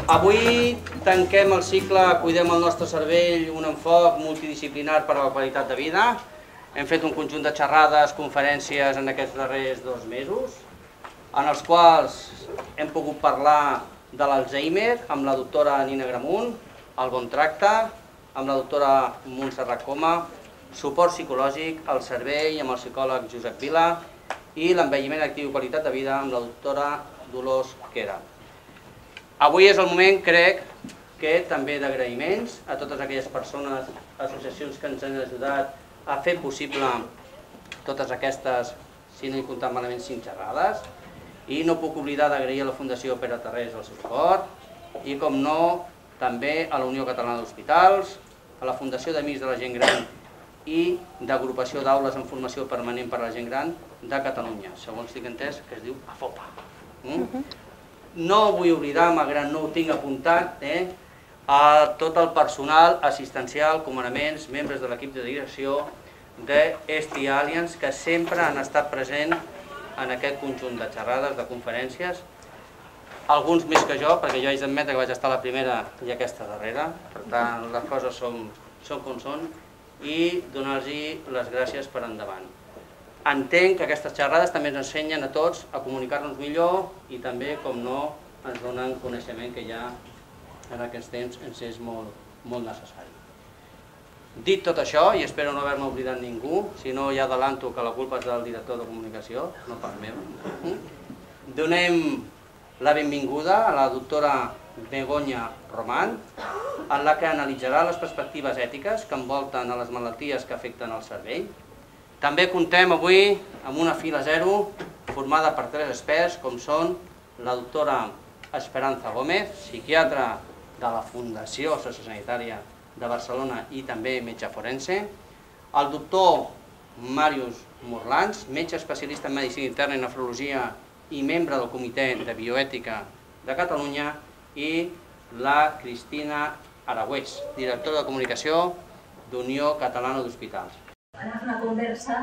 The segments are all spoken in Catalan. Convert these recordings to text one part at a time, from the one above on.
Avui tanquem el cicle Cuidem el nostre cervell, un enfoc multidisciplinar per a la qualitat de vida. Hem fet un conjunt de xerrades, conferències en aquests darrers 2 mesos, en els quals hem pogut parlar de l'Alzheimer amb la doctora Nina Gramunt, el bon tracte amb la doctora Montserrat Coma, suport psicològic al cervell amb el psicòleg Josep Vila i l'envelliment actiu i qualitat de vida amb la doctora Dolors Quera. Avui és el moment, crec, que també d'agraïments a totes aquelles persones, associacions que ens han ajudat a fer possible totes aquestes, si no he comptat malament, 5 xerrades. I no puc oblidar d'agrair a la Fundació Pere Tarrés el seu suport i, com no, també a la Unió Catalana d'Hospitals, a la Fundació d'Amics de la Gent Gran i d'Agrupació d'Aules en Formació Permanent per a la Gent Gran de Catalunya, segons estic entès, que es diu AFOPA. No vull oblidar, malgrat no ho tinc apuntat, a tot el personal assistencial, comandaments, membres de l'equip de direcció d'Esti Alliance, que sempre han estat presents en aquest conjunt de xerrades, de conferències, alguns més que jo, perquè jo haig d'admetre que vaig estar la primera i aquesta darrera, per tant les coses són com són, i donar-los les gràcies per endavant. Entenc que aquestes xerrades també ens ensenyen a tots a comunicar-nos millor i també, com no, ens donen coneixement que ja en aquests temps ens és molt necessari. Dit tot això, i espero no haver-me oblidat ningú, si no ja adelanto que la culpa és del director de comunicació, no pas meva, donem la benvinguda a la doctora Begoña Román, en la que analitzarà les perspectives ètiques que envolten a les malalties que afecten el cervell. També contem avui amb una fila zero formada per 3 experts, com són la doctora Esperanza Gómez, psiquiatra de la Fundació Sociosanitària de Barcelona i també metge forense, el doctor Màrius Morlans, metge especialista en medicina interna i nefrologia i membre del Comitè de Bioètica de Catalunya, i la Cristina Aragüés, directora de comunicació d'Unió Catalana d'Hospitals. Anem a fer una conversa,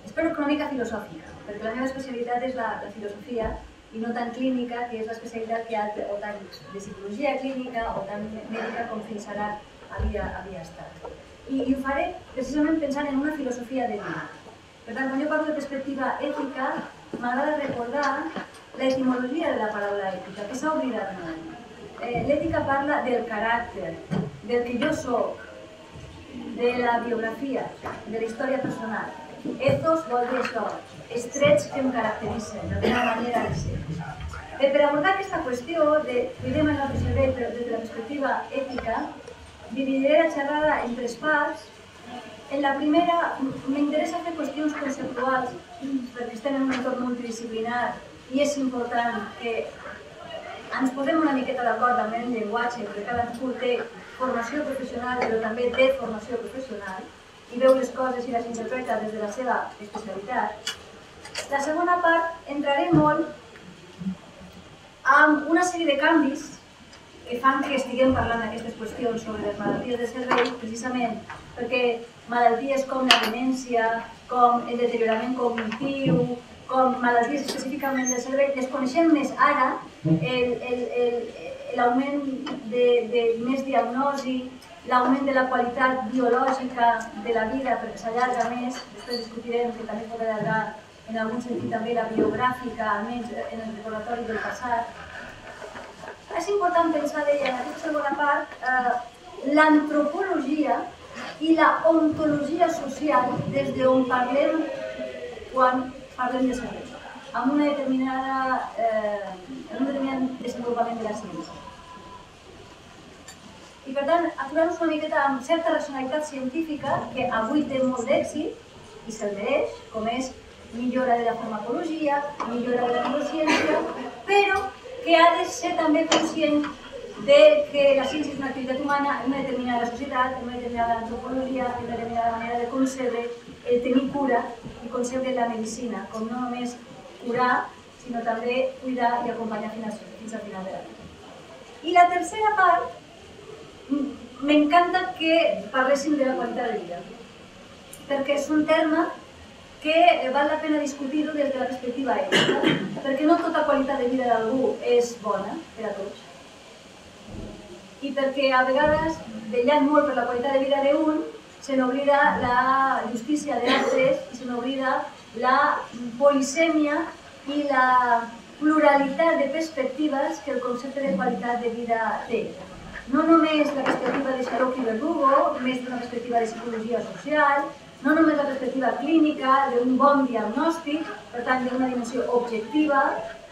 espero que una mica filosòfica, perquè la meva especialitat és la filosofia i no tan clínica, que és l'especialitat que o tant de psicologia clínica o tan mèdica com fins ara havia estat. I ho faré precisament pensant en una filosofia de vida. Per tant, quan jo parlo de perspectiva ètica, m'agrada recordar l'etimologia de la paraula ètica, que s'ha oblidat molt. L'ètica parla del caràcter, del que jo soc, de la biografia, de la història personal. Ethos vol dir això, els trets que em caracteritzen, la meva manera de ser. Per abordar aquesta qüestió de cuidem el nostre cervell des de la perspectiva ètica, dividiré la xerrada en 3 parts. En la primera m'interessa fer qüestions conceptuals, perquè estem en un entorn multidisciplinar i és important que ens posem una miqueta d'acord amb el llenguatge, perquè cadascú té formació professional, però també té formació professional, i veu les coses i les interpreta des de la seva especialitat. La segona part entraré molt amb una sèrie de canvis que fan que estiguem parlant d'aquestes qüestions sobre les malalties del cervell, precisament perquè malalties com la demència, com el deteriorament cognitiu, com malalties específicament del cervell, les coneixem més ara, l'augment de més diagnosi, l'augment de la qualitat biològica de la vida perquè s'allarga més, després discutirem que també pot allargar en algun sentit també la biogràfica, almenys en el recordatori del passat. És important pensar, deia, en aquesta segona part, l'antropologia i la ontologia social des d'on parlem quan parlem de cervell, amb un determinat desenvolupament de la ciència. I per tant, aturar-nos una miqueta amb certa racionalitat científica que avui té molt d'èxit i se'l mereix, com és millora de la farmacologia, millora de la neurociència, però que ha de ser també conscient que la ciència és una activitat humana en una determinada societat, en una determinada antropologia, en una determinada manera de concebre el tenir cura i concebre la medicina, com no només curar, sinó també cuidar i acompanyar fins al final de la vida. I la tercera part, m'encanta que parléssim de la qualitat de vida, perquè és un terme que val la pena discutir-ho des de la perspectiva ètica, perquè no tota qualitat de vida d'algú és bona per a tots. i perquè a vegades, vetllant molt per la qualitat de vida d'un, se n'oblida la justícia d'altres i se n'oblida la polisèmia i la pluralitat de perspectives que el concepte de qualitat de vida té. No només la perspectiva de Xarop i Verdugo, més d'una perspectiva de psicologia social, no només la perspectiva clínica d'un bon diagnòstic, per tant d'una dimensió objectiva,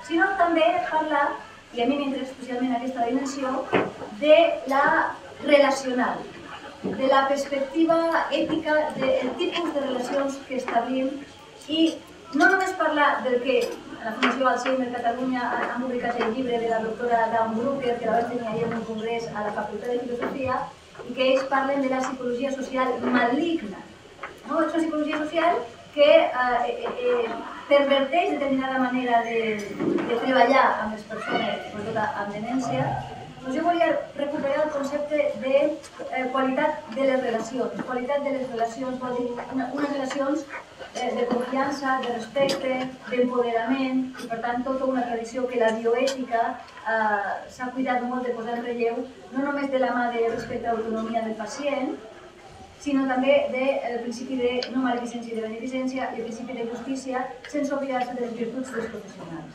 sinó també parlar, i a mi m'interessa especialment aquesta dimensió, de la relacional, de la perspectiva ètica, del tipus de relacions que establim i no només parlar del que a la Fundació Alzheimer Catalunya han publicat el llibre de la doctora Dawn Brucker, que la vaig tenir ahir en un congrés a la Facultat de Filosofia, i que ells parlen de la psicologia social maligna. És una psicologia social que perverteix determinada manera de treballar amb les persones, sobretot amb demència. Doncs jo volia recuperar el concepte de qualitat de les relacions. Qualitat de les relacions vol dir unes relacions de confiança, de respecte, d'empoderament i per tant tota una tradició que la bioètica s'ha cuidat molt de posar en relleu, no només de la mà de respecte a l'autonomia del pacient, sinó també del principi de no maledicència i de beneficència i el principi de justícia, sense oblidar-se de les virtuts dels professionals,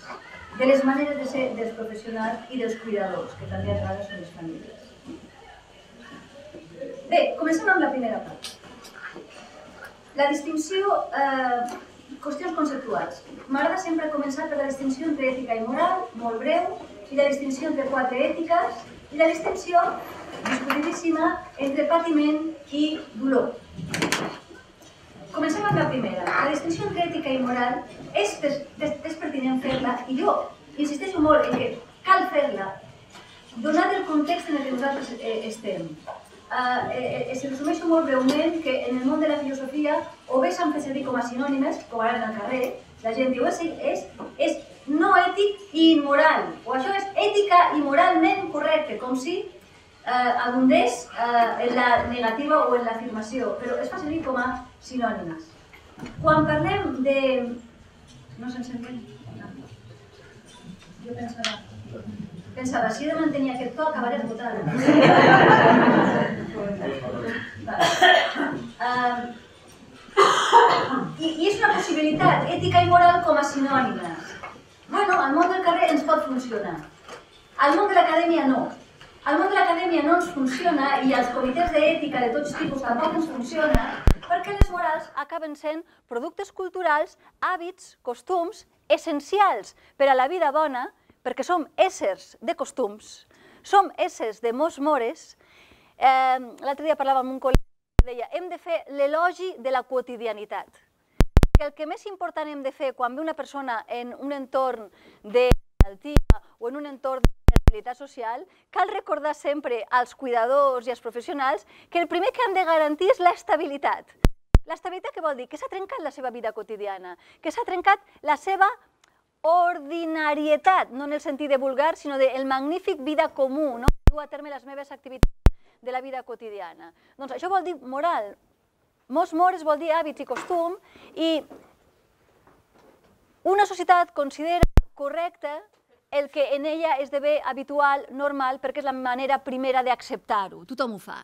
de les maneres de ser dels professionals i dels cuidadors, que també a vegades són les famílies. Bé, comencem amb la primera part. La distinció, qüestions conceptuals. M'agrada sempre començar per la distinció entre ètica i moral, molt breu, i la distinció entre quatre ètiques, i la distinció, discutidíssima, entre patiment i dolor. Comencem amb la primera. La distinció entre ètica i moral és pertinent fer-la, i jo insisteixo molt en que cal fer-la, donat el context en el que nosaltres estem. Se resumeixo molt breument que en el món de la filosofia o bé s'han fet servir com a sinònimes, com ara en el carrer, la gent diu és no ètic i immoral, o això és ètica i moralment correcte, com si abundés en la negativa o en l'afirmació, però es fa servir com a sinònimes. Quan parlem de... No se'n sent bé? Jo pensava, si he de mantenir aquest to, acabaré esgotant. I és una possibilitat, ètica i moral com a sinònimes. Bueno, al món del carrer ens pot funcionar. Al món de l'acadèmia no. Al món de l'acadèmia no ens funciona i als comitès d'ètica de tots tipus tampoc ens funciona perquè les morals acaben sent productes culturals, hàbits, costums essencials per a la vida bona, perquè som éssers de costums, som éssers de mos mores. L'altre dia parlava amb un col·lega que deia hem de fer l'elogi de la quotidianitat. El que més important hem de fer quan ve una persona en un entorn de malaltia o en un entorn de vulnerabilitat social, cal recordar sempre als cuidadors i als professionals que el primer que han de garantir és l'estabilitat. L'estabilitat què vol dir? Que s'ha trencat la seva vida quotidiana, que s'ha trencat la seva ordinarietat, no en el sentit de vulgar, sinó del magnífic vida comú, no? Dur a terme les meves activitats de la vida quotidiana. Doncs això vol dir moral. Mos mores vol dir hàbits i costum, i una societat considera correcte el que en ella esdevé habitual, normal, perquè és la manera primera d'acceptar-ho. Tothom ho fa.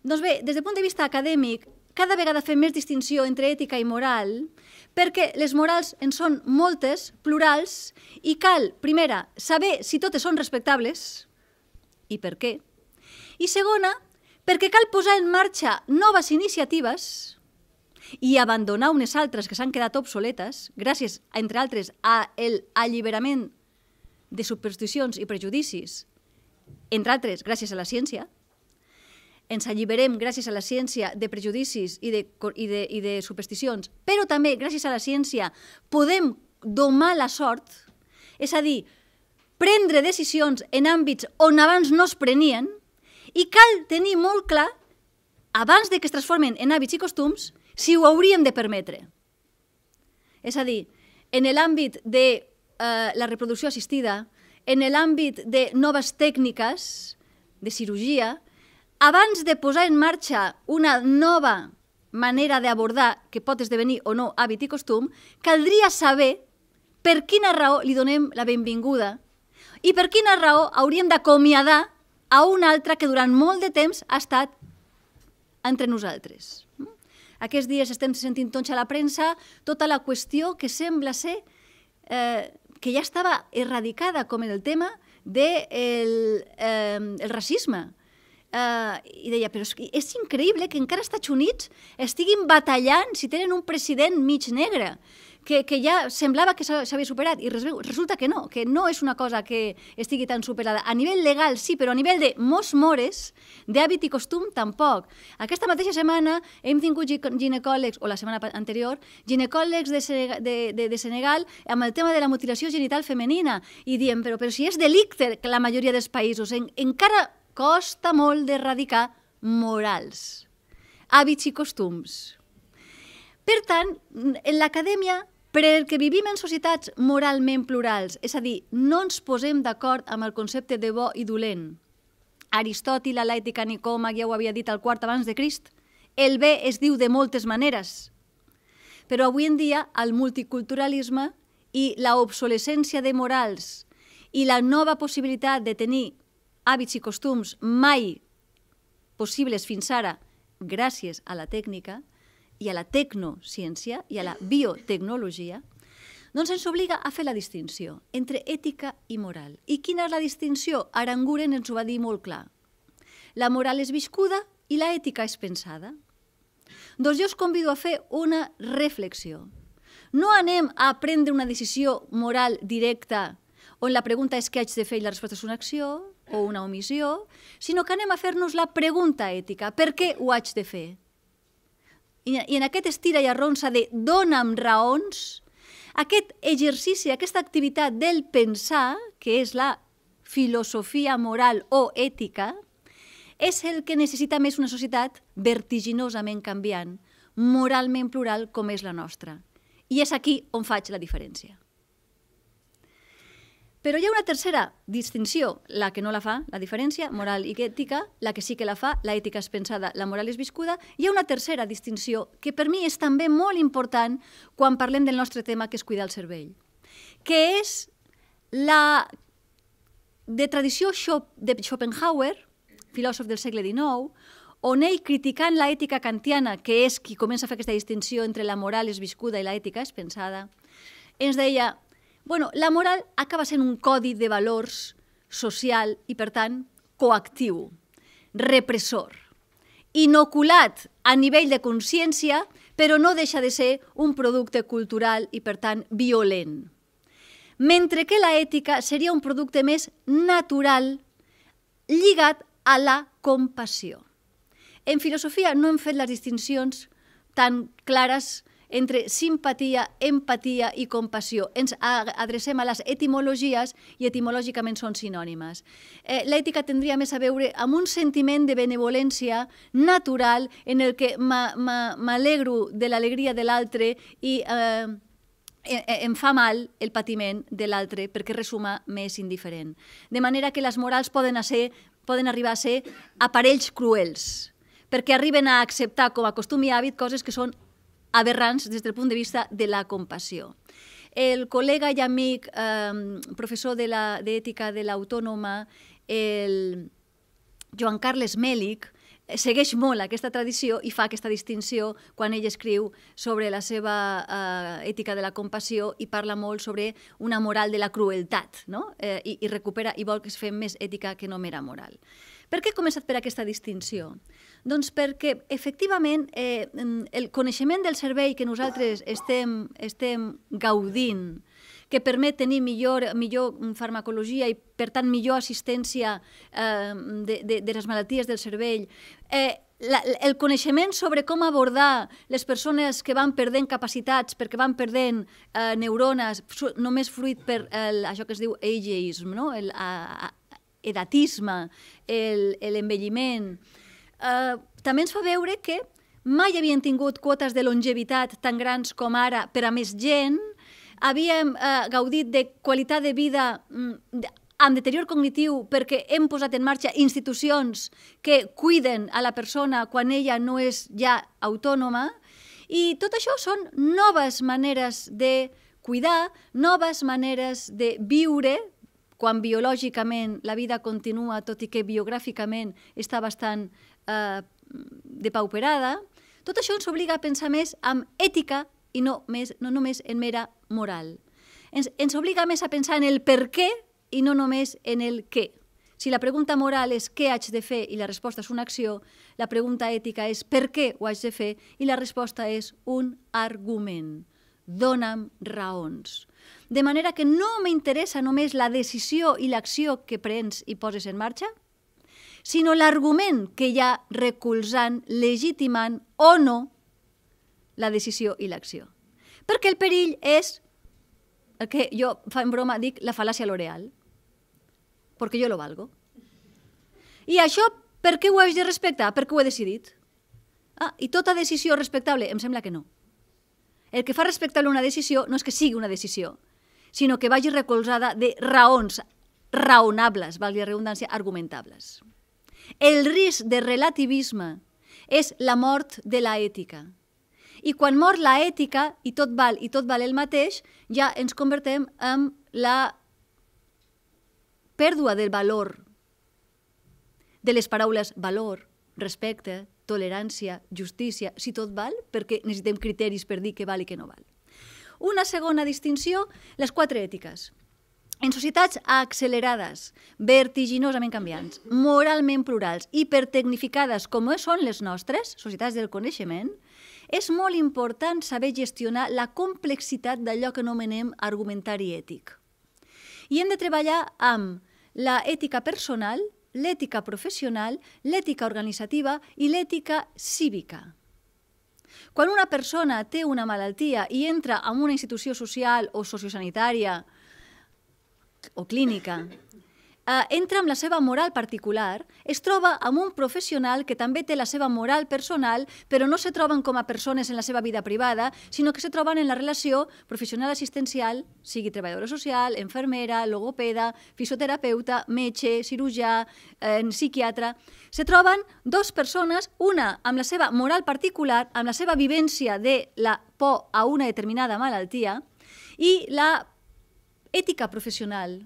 Doncs bé, des del punt de vista acadèmic, cada vegada fem més distinció entre ètica i moral, perquè les morals en són moltes, plurals, i cal, primera, saber si totes són respectables, i per què, i segona, perquè cal posar en marxa noves iniciatives i abandonar unes altres que s'han quedat obsoletes, gràcies, entre altres, a l'alliberament de supersticions i prejudicis, entre altres, gràcies a la ciència. Ens alliberem gràcies a la ciència de prejudicis i de supersticions, però també gràcies a la ciència podem domar la sort, és a dir, prendre decisions en àmbits on abans no es prenien, i cal tenir molt clar, abans que es transformen en hàbits i costums, si ho hauríem de permetre. És a dir, en l'àmbit de la reproducció assistida, en l'àmbit de noves tècniques de cirurgia, abans de posar en marxa una nova manera d'abordar, que pot esdevenir o no hàbit i costum, caldria saber per quina raó li donem la benvinguda i per quina raó hauríem d'acomiadar a una altra que durant molt de temps ha estat entre nosaltres. Aquests dies estem sentint tots a la premsa tota la qüestió que sembla ser que ja estava erradicada, com en el tema del racisme. I deia, però és increïble que encara als Estats Units estiguin batallant si tenen un president mig negre, que ja semblava que s'havia superat, i resulta que no és una cosa que estigui tan superada. A nivell legal sí, però a nivell de mores, d'hàbit i costum tampoc. Aquesta mateixa setmana hem tingut ginecòlegs, o la setmana anterior, ginecòlegs de Senegal amb el tema de la mutilació genital femenina, i diem, però si és delicte que la majoria dels països encara costa molt d'erradicar morals, hàbits i costums. Per tant, en l'acadèmia, perquè vivim en societats moralment plurals, és a dir, no ens posem d'acord amb el concepte de bo i dolent. Aristòtil, a l'Ètica Nicòmac, ja ho havia dit al quart abans de Crist, el bé es diu de moltes maneres. Però avui en dia el multiculturalisme i l'obsolescència de morals i la nova possibilitat de tenir hàbits i costums mai possibles fins ara gràcies a la tècnica i a la tecnociència i a la biotecnologia, doncs ens obliga a fer la distinció entre ètica i moral. I quina és la distinció? Aranguren ens ho va dir molt clar. La moral és viscuda i la ètica és pensada. Doncs jo us convido a fer una reflexió. No anem a prendre una decisió moral directa on la pregunta és què haig de fer i la resposta és una acció o una omissió, sinó que anem a fer-nos la pregunta ètica. Per què ho haig de fer? I en aquest estira i arronsa de dona'm raons, aquest exercici, aquesta activitat del pensar, que és la filosofia moral o ètica, és el que necessita més una societat vertiginosament canviant, moralment plural com és la nostra. I és aquí on faig la diferència. Però hi ha una tercera distinció, la que no la fa, la diferència, moral i ètica, la que sí que la fa, la ètica és pensada, la moral és viscuda. Hi ha una tercera distinció que per mi és també molt important quan parlem del nostre tema, que és cuidar el cervell, que és la de tradició de Schopenhauer, filòsof del segle XIX, on ell, criticant l'ètica kantiana, que és qui comença a fer aquesta distinció entre la moral és viscuda i l'ètica és pensada, ens deia: bueno, la moral acaba sent un codi de valors social i, per tant, coactiu, repressor, inoculat a nivell de consciència, però no deixa de ser un producte cultural i, per tant, violent. Mentre que l'ètica seria un producte més natural, lligat a la compassió. En filosofia no hem fet les distincions tan clares entre simpatia, empatia i compassió. Ens adrecem a les etimologies i etimològicament són sinònimes. L'ètica tindria més a veure amb un sentiment de benevolència natural en el que m'alegro de l'alegria de l'altre i em fa mal el patiment de l'altre perquè resuma més indiferent. De manera que les morals poden arribar a ser aparells cruels, perquè arriben a acceptar com a costum i hàbit coses que són aberrants des del punt de vista de la compassió. El col·lega i amic professor d'ètica de l'Autònoma, el Joan Carles Mèlich, segueix molt aquesta tradició i fa aquesta distinció quan ell escriu sobre la seva ètica de la compassió i parla molt sobre una moral de la crueltat, i recupera i vol que es fem més ètica que no mera moral. Per què he començat per aquesta distinció? Doncs perquè, efectivament, el coneixement del cervell que nosaltres estem gaudint, que permet tenir millor farmacologia i, per tant, millor assistència de les malalties del cervell, el coneixement sobre com abordar les persones que van perdent capacitats perquè van perdent neurones, només fruit per això que es diu ageism, edatisme, l'envelliment, també ens fa veure que mai havien tingut quotes de longevitat tan grans com ara per a més gent, havíem gaudit de qualitat de vida amb deterior cognitiu perquè hem posat en marxa institucions que cuiden a la persona quan ella no és ja autònoma, i tot això són noves maneres de cuidar, noves maneres de viure, quan biològicament la vida continua, tot i que biogràficament està bastant depauperada, tot això ens obliga a pensar més en ètica i no només en mera moral. Ens obliga més a pensar en el per què i no només en el què. Si la pregunta moral és què haig de fer i la resposta és una acció, la pregunta ètica és per què ho haig de fer i la resposta és un argument. Dóna'm raons. De manera que no m'interessa només la decisió i l'acció que prens i poses en marxa, sinó l'argument que hi ha recolzant, legitimant o no la decisió i l'acció. Perquè el perill és el que jo fa en broma dic la fal·làcia L'Oreal. Perquè jo lo valgo. I això per què ho haig de respectar? Perquè ho he decidit. I tota decisió respectable? Em sembla que no. El que fa respectable una decisió no és que sigui una decisió, sinó que vagi recolzada de raons raonables, valgui la redundància, argumentables. El risc de relativisme és la mort de la ètica. I quan mor la ètica, i tot val el mateix, ja ens convertim en la pèrdua del valor de les paraules valor, respecte, tolerància, justícia, si tot val, perquè necessitem criteris per dir què val i què no val. Una segona distinció, les 4 ètiques. En societats accelerades, vertiginosament canviants, moralment plurals, hipertecnificades com són les nostres, societats del coneixement, és molt important saber gestionar la complexitat d'allò que anomenem argumentari ètic. I hem de treballar amb la ètica personal, l'ètica professional, l'ètica organitzativa i l'ètica cívica. Quan una persona té una malaltia i entra en una institució social o sociosanitària o clínica, entra amb la seva moral particular, es troba amb un professional que també té la seva moral personal, però no se troben com a persones en la seva vida privada, sinó que se troben en la relació professional assistencial, sigui treballadora social, infermera, logopeda, fisioterapeuta, metge, cirurgià, psiquiatre. Se troben 2 persones, una amb la seva moral particular, amb la seva vivència de la por a una determinada malaltia, i la ètica professional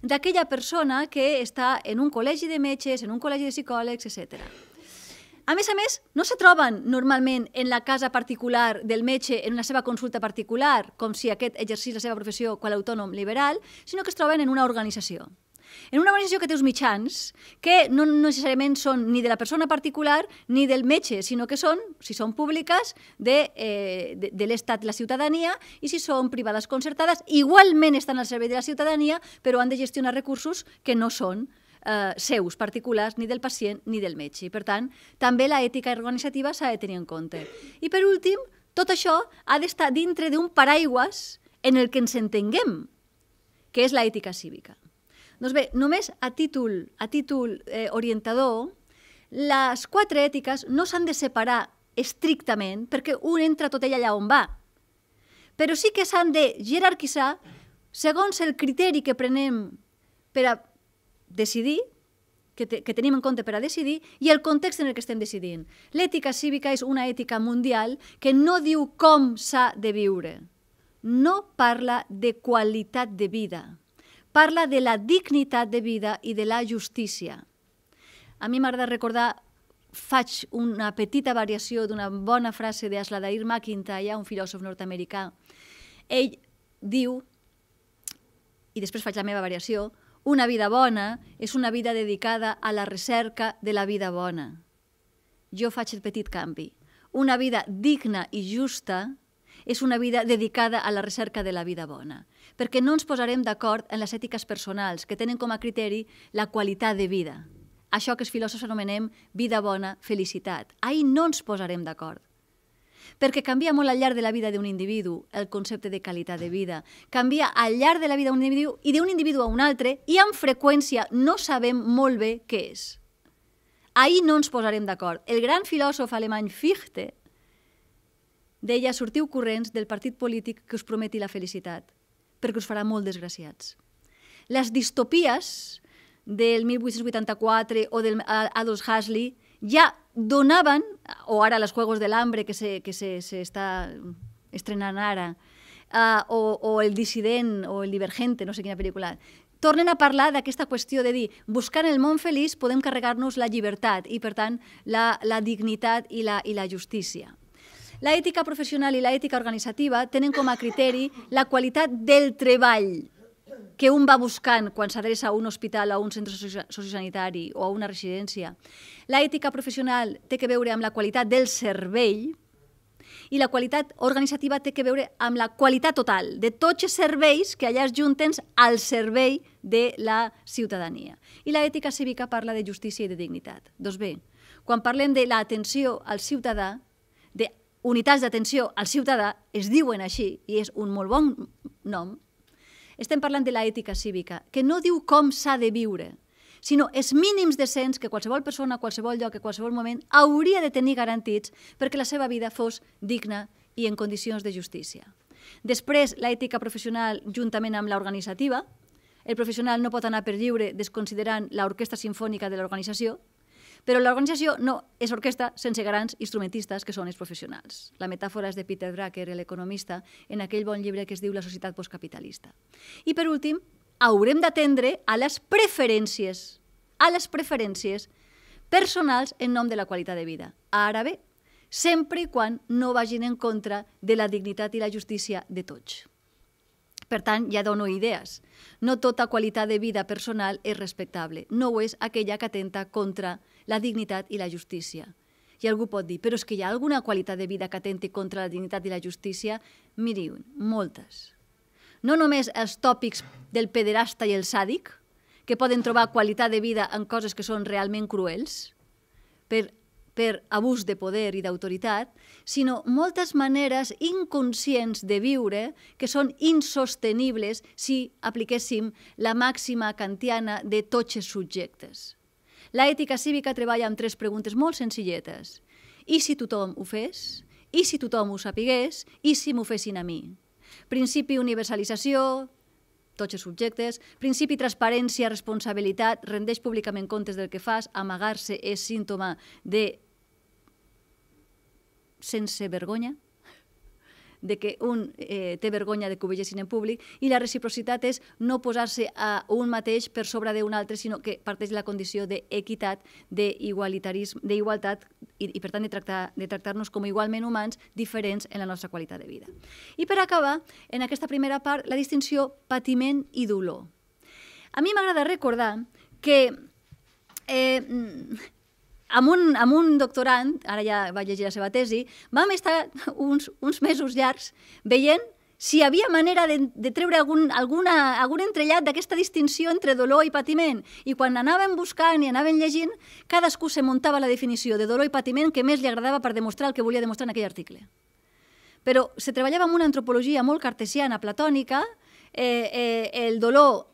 d'aquella persona que està en un col·legi de metges, en un col·legi de psicòlegs, etc. A més, no se troben normalment en la casa particular del metge, en la seva consulta particular, com si aquest exercís la seva professió com a autònom liberal, sinó que es troben en una organització. En una organització que té uns mitjans que no necessàriament són ni de la persona particular ni del metge, sinó que són, si són públiques, de l'Estat, la ciutadania, i si són privades concertades, igualment estan al servei de la ciutadania, però han de gestionar recursos que no són seus particulars, ni del pacient ni del metge. I, per tant, també la ètica organitzativa s'ha de tenir en compte. I, per últim, tot això ha d'estar dintre d'un paraigües en el que ens entenguem, que és l'ètica cívica. Doncs bé, només a títol orientador, les 4 ètiques no s'han de separar estrictament perquè un entra tot ell allà on va, però sí que s'han de jerarquitzar segons el criteri que prenem per a decidir, que tenim en compte per a decidir, i el context en el que estem decidint. L'ètica cívica és una ètica mundial que no diu com s'ha de viure, no parla de qualitat de vida, parla de la dignitat de vida i de la justícia. A mi m'agrada recordar, faig una petita variació d'una bona frase d'Asladair MacIntyre, un filòsof nord-americà. Ell diu, i després faig la meva variació, una vida bona és una vida dedicada a la recerca de la vida bona. Jo faig el petit canvi. Una vida digna i justa és una vida dedicada a la recerca de la vida bona, perquè no ens posarem d'acord en les ètiques personals que tenen com a criteri la qualitat de vida. Això que els filòsofs anomenem vida bona, felicitat. Ahir no ens posarem d'acord, perquè canvia molt al llarg de la vida d'un individu el concepte de qualitat de vida, canvia al llarg de la vida d'un individu i d'un individu a un altre, i amb freqüència no sabem molt bé què és. Ahir no ens posarem d'acord. El gran filòsof alemany Fichte deia: sortiu corrents del partit polític que us prometi la felicitat, perquè us farà molt desgraciats. Les distopies del 1884 o del Aldous Huxley ja donaven, o ara los Juegos del Hambre que se està estrenant ara, o El dissident o El divergente, no sé quina pel·lícula, tornen a parlar d'aquesta qüestió de dir buscant el món feliç podem carregar-nos la llibertat i, per tant, la dignitat i la justícia. L'ètica professional i l'ètica organitzativa tenen com a criteri la qualitat del treball que un va buscant quan s'adreça a un hospital, a un centre sociosanitari o a una residència. L'ètica professional té que veure amb la qualitat del servei i la qualitat organitzativa té que veure amb la qualitat total de tots els serveis que allà es junten al servei de la ciutadania. I l'ètica cívica parla de justícia i de dignitat. Doncs bé, quan parlem de l'atenció al ciutadà, de unitats d'atenció al ciutadà, es diuen així, i és un molt bon nom, estem parlant de l'ètica cívica, que no diu com s'ha de viure, sinó els mínims decents que qualsevol persona, a qualsevol lloc, a qualsevol moment, hauria de tenir garantits perquè la seva vida fos digna i en condicions de justícia. Després, l'ètica professional, juntament amb l'organitzativa, el professional no pot anar per lliure desconsiderant l'orquestra simfònica de l'organització, però l'organització no és orquestra sense grans instrumentistes que són els professionals. La metàfora és de Peter Drucker, l'economista, en aquell bon llibre que es diu La societat postcapitalista. I per últim, haurem d'atendre a les preferències personals en nom de la qualitat de vida. Ara bé, sempre i quan no vagin en contra de la dignitat i la justícia de tots. Per tant, ja dono idees. No tota qualitat de vida personal és respectable. No ho és aquella que atenta contra la dignitat i la justícia. I algú pot dir, però és que hi ha alguna qualitat de vida que atenti contra la dignitat i la justícia? Miri, moltes. No només els tòpics del pederasta i el sàdic, que poden trobar qualitat de vida en coses que són realment cruels, per abús de poder i d'autoritat, sinó moltes maneres inconscients de viure que són insostenibles si apliquéssim la màxima kantiana de tots els subjectes. L'ètica cívica treballa amb 3 preguntes molt senzilletes. I si tothom ho fes? I si tothom ho sapigués? I si m'ho fessin a mi? Principi universalització, tots els subjectes, principi transparència, responsabilitat, rendeix públicament comptes del que fas, amagar-se és símptoma de sense vergonya, de que un té vergonya de que ho vegin en públic, i la reciprocitat és no posar-se a un mateix per sobre d'un altre, sinó que parteix de la condició d'equitat, d'igualtat i per tant de tractar-nos com igualment humans diferents en la nostra qualitat de vida. I per acabar, en aquesta primera part, la distinció patiment i dolor. A mi m'agrada recordar que amb un doctorand, ara ja vaig llegir la seva tesi, vam estar uns mesos llargs veient si hi havia manera de treure algun entrellat d'aquesta distinció entre dolor i patiment. I quan anàvem buscant i anàvem llegint, cadascú se muntava la definició de dolor i patiment que més li agradava per demostrar el que volia demostrar en aquell article. Però se treballava amb una antropologia molt cartesiana, platònica, el dolor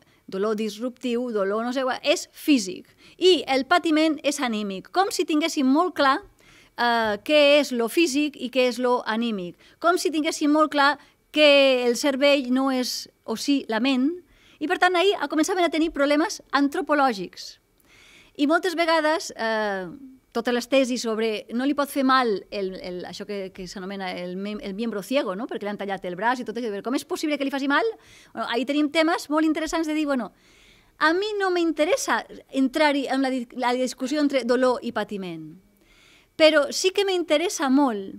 disruptiu, dolor no sé, és físic, i el patiment és anímic, com si tinguéssim molt clar què és lo físic i què és lo anímic, com si tinguéssim molt clar que el cervell no és, o sí, la ment, i per tant ahir començaven a tenir problemes antropològics. I moltes vegades totes les tesis sobre no li pot fer mal això que s'anomena el miembro ciego, perquè li han tallat el braç i tot això, com és possible que li faci mal? Ahí tenim temes molt interessants de dir, a mi no m'interessa entrar-hi en la discussió entre dolor i patiment, però sí que m'interessa molt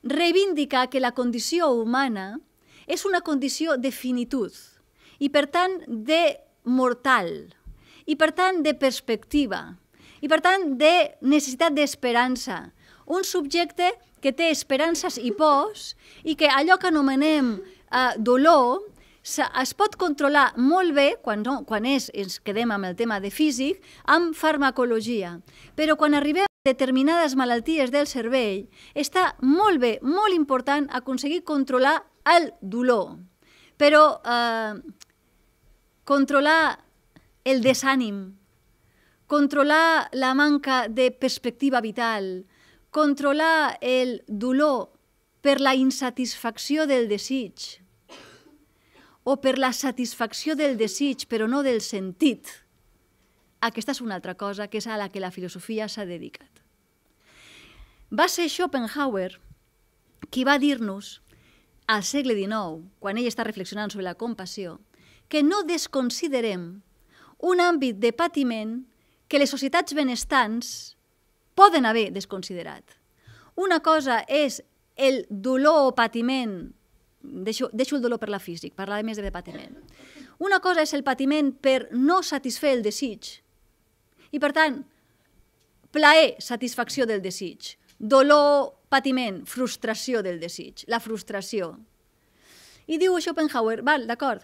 reivindicar que la condició humana és una condició de finitud i per tant de mortal i per tant de perspectiva i per tant de necessitat d'esperança. Un subjecte que té esperances i pors i que allò que anomenem dolor es pot controlar molt bé, quan ens quedem amb el tema de físic, amb farmacologia. Però quan arribem a determinades malalties del cervell, està molt bé, molt important aconseguir controlar el dolor. Però controlar el desànim, controlar la manca de perspectiva vital, controlar el dolor per la insatisfacció del desig o per la satisfacció del desig però no del sentit, aquesta és una altra cosa que és a la que la filosofia s'ha dedicat. Va ser Schopenhauer qui va dir-nos al segle XIX, quan ell està reflexionant sobre la compassió, que no desconsiderem un àmbit de patiment que les societats benestants poden haver desconsiderat. Una cosa és el dolor o patiment, deixo el dolor per la físic, parlaré més de patiment. Una cosa és el patiment per no satisfer el desig i, per tant, plaer, satisfacció del desig, dolor, patiment, frustració del desig, la frustració. I diu Schopenhauer, val, d'acord,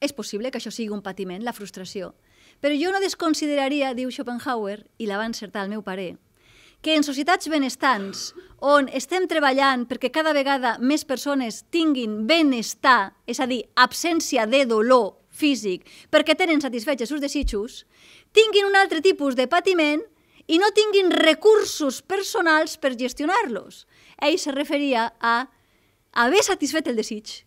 és possible que això sigui un patiment, la frustració, però jo no desconsideraria, diu Schopenhauer, i la va encertar al meu parer, que en societats benestants, on estem treballant perquè cada vegada més persones tinguin benestar, és a dir, absència de dolor físic, perquè tenen satisfets els seus desitjos, tinguin un altre tipus de patiment i no tinguin recursos personals per gestionar-los. Ell se referia a haver satisfet el desig,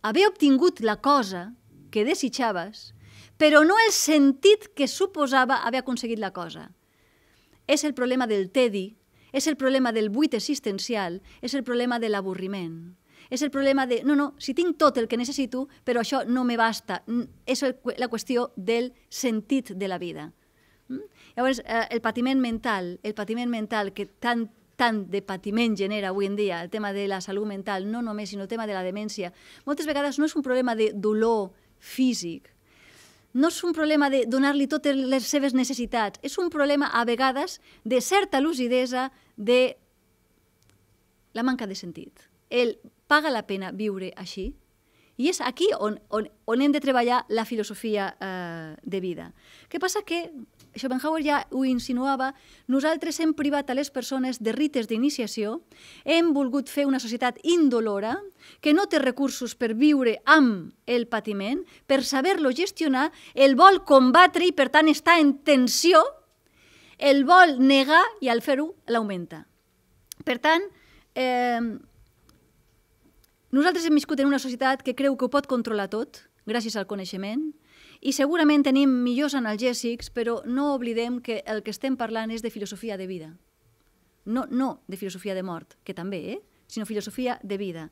haver obtingut la cosa que desitjaves, però no el sentit que suposava haver aconseguit la cosa. És el problema del tedi, és el problema del buit existencial, és el problema de l'avorriment. És el problema de, no, si tinc tot el que necessito, però això no me basta. És la qüestió del sentit de la vida. Llavors, el patiment mental que tant de patiment genera avui en dia, el tema de la salut mental, no només, sinó el tema de la demència, moltes vegades no és un problema de dolor físic, no és un problema de donar-li totes les seves necessitats, és un problema, a vegades, de certa lucidesa de la manca de sentit. Paga la pena viure així? I és aquí on hem de treballar la filosofia de vida. Què passa? Que Schopenhauer ja ho insinuava, nosaltres hem privat a les persones de rites d'iniciació, hem volgut fer una societat indolora, que no té recursos per viure amb el patiment, per saber-lo gestionar, el vol combatre i per tant està en tensió, el vol negar i al fer-ho l'augmenta. Per tant, nosaltres hem viscut en una societat que creu que ho pot controlar tot, gràcies al coneixement, i segurament tenim millors analgèsics, però no oblidem que el que estem parlant és de filosofia de vida. No de filosofia de mort, que també, sinó filosofia de vida.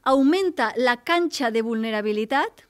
Augmenta la canxa de vulnerabilitat,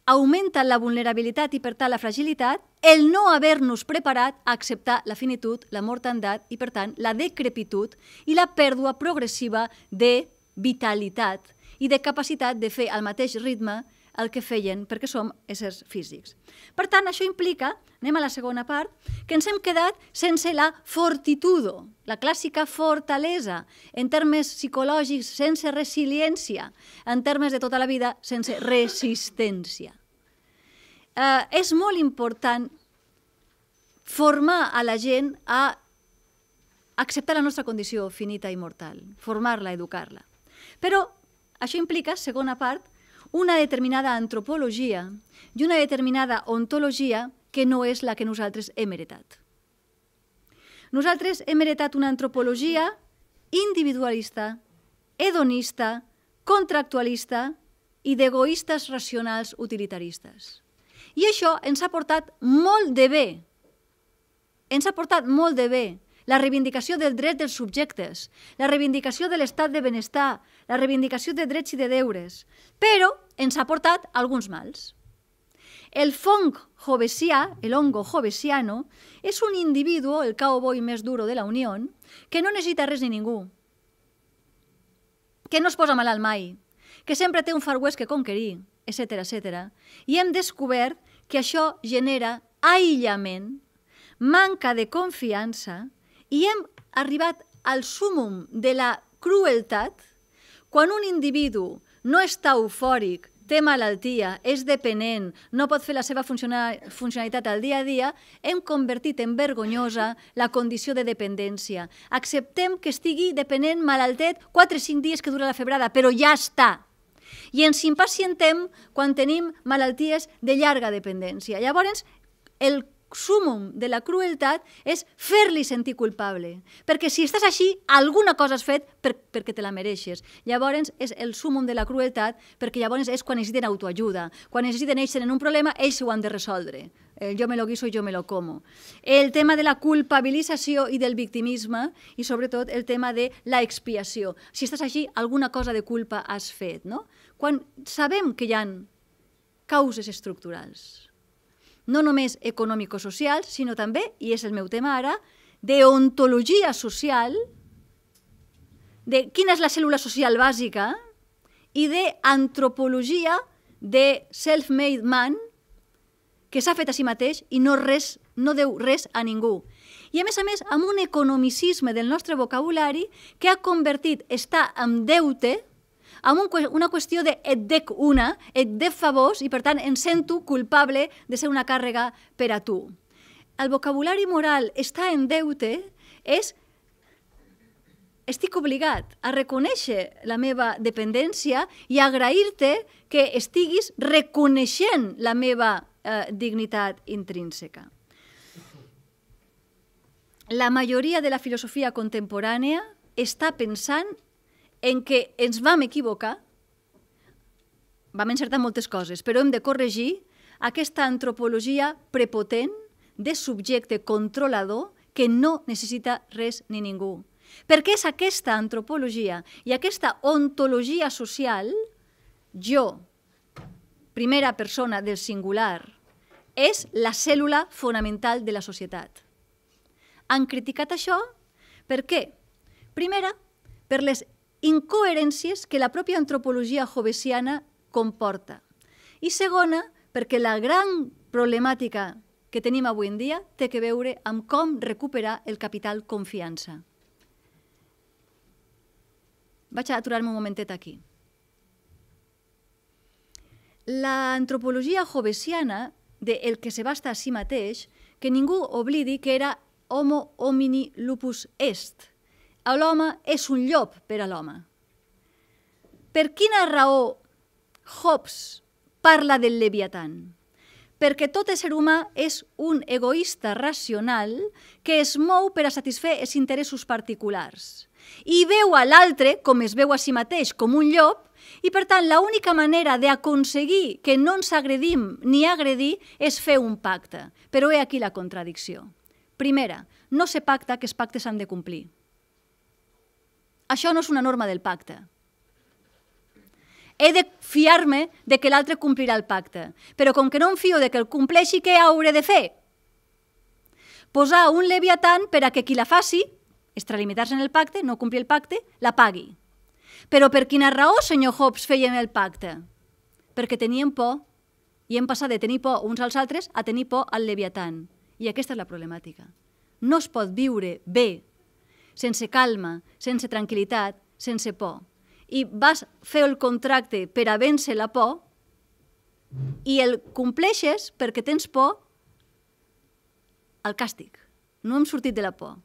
augmenta la vulnerabilitat i, per tant, la fragilitat, el no haver-nos preparat a acceptar la finitud, la mortandat i, per tant, la decrepitud i la pèrdua progressiva de vitalitat i de capacitat de fer al mateix ritme el que feien, perquè som éssers físics. Per tant, això implica, anem a la segona part, que ens hem quedat sense la fortitudo, la clàssica fortalesa, en termes psicològics, sense resiliència, en termes de tota la vida, sense resistència. És molt important formar a la gent a acceptar la nostra condició finita i mortal, formar-la, educar-la. Però això implica, segona part, una determinada antropologia i una determinada ontologia que no és la que nosaltres hem heretat. Nosaltres hem heretat una antropologia individualista, hedonista, contractualista i d'egoistes racionals utilitaristes. I això ens ha portat molt de bé. Ens ha portat molt de bé la reivindicació del dret dels subjectes, la reivindicació de l'estat de benestar, la reivindicació de drets i de deures, però ens ha portat alguns mals. El fong jovesià, el hongo jovesiano, és un individu, el cowboy més duro de la Unió, que no necessita res ni ningú, que no es posa malalt mai, que sempre té un Far West que conquerir, etc. I hem descobert que això genera aïllament, manca de confiança, i hem arribat al súmum de la crueltat quan un individu no està eufòric, té malaltia, és dependent, no pot fer la seva funcionalitat al dia a dia, hem convertit en vergonyosa la condició de dependència. Acceptem que estigui dependent, malaltet, 4 o 5 dies que dura la febrada, però ja està. I ens impacientem quan tenim malalties de llarga dependència. Llavors, el súmum de la crueltat és fer-li sentir culpable, perquè si estàs així, alguna cosa has fet perquè te la mereixes. Llavors és el súmum de la crueltat, perquè llavors és quan necessiten autoajuda, quan necessiten ells tenen un problema, ells ho han de resoldre. el yo me lo guiso i yo me lo como. El tema de la culpabilització i del victimisme i sobretot el tema de la expiació. Si estàs així, alguna cosa de culpa has fet, no? Quan sabem que hi ha causes estructurals, no només econòmico-socials, sinó també, i és el meu tema ara, d'ontologia social, de quina és la cèl·lula social bàsica i d'antropologia de self-made man que s'ha fet a si mateix i no deu res a ningú. I a més, amb un economicisme del nostre vocabulari que ha convertit estar en deute en una qüestió de et dec una, et dec favors i per tant em sento culpable de ser una càrrega per a tu. El vocabulari moral estar en deute és estic obligat a reconèixer la meva dependència i a agrair-te que estiguis reconeixent la meva dignitat intrínseca. La majoria de la filosofia contemporània està pensant en què ens vam equivocar, vam encertar moltes coses, però hem de corregir aquesta antropologia prepotent de subjecte controlador que no necessita res ni ningú. Perquè és aquesta antropologia i aquesta ontologia social, jo, primera persona del singular, és la cèl·lula fonamental de la societat. Han criticat això per què? Primera, per les incoherències que la pròpia antropologia hobbesiana comporta. I segona, perquè la gran problemàtica que tenim avui en dia té a veure amb com recuperar el capital confiança. Vaig a aturar-me un momentet aquí. L'antropologia hobbesiana, del que se basta a si mateix, que ningú oblidi que era homo homini lupus est. L'home és un llop per a l'home. Per quina raó Hobbes parla del Leviatan? Perquè tot ésser humà és un egoista racional que es mou per a satisfer els interessos particulars i veu a l'altre, com es veu a si mateix, com un llop, i per tant l'única manera d'aconseguir que no ens agredim ni agredir és fer un pacte. Però és aquí la contradicció. Primera, no se pacta que els pactes s'han de complir. Això no és una norma del pacte. He de fiar-me de que l'altre complirà el pacte, però com que no em fio de que el compleixi, què hauré de fer? Posar un leviatan per a que qui la faci, extralimitar-se en el pacte, no complir el pacte, la pagui. Però per quina raó, senyor Hobbes, fèiem el pacte? Perquè teníem por i hem passat de tenir por uns als altres a tenir por al leviatan. I aquesta és la problemàtica. No es pot viure bé, sense calma, sense tranquil·litat, sense por. I vas fer el contracte per a vèncer la por i el compleixes perquè tens por al càstig. No hem sortit de la por.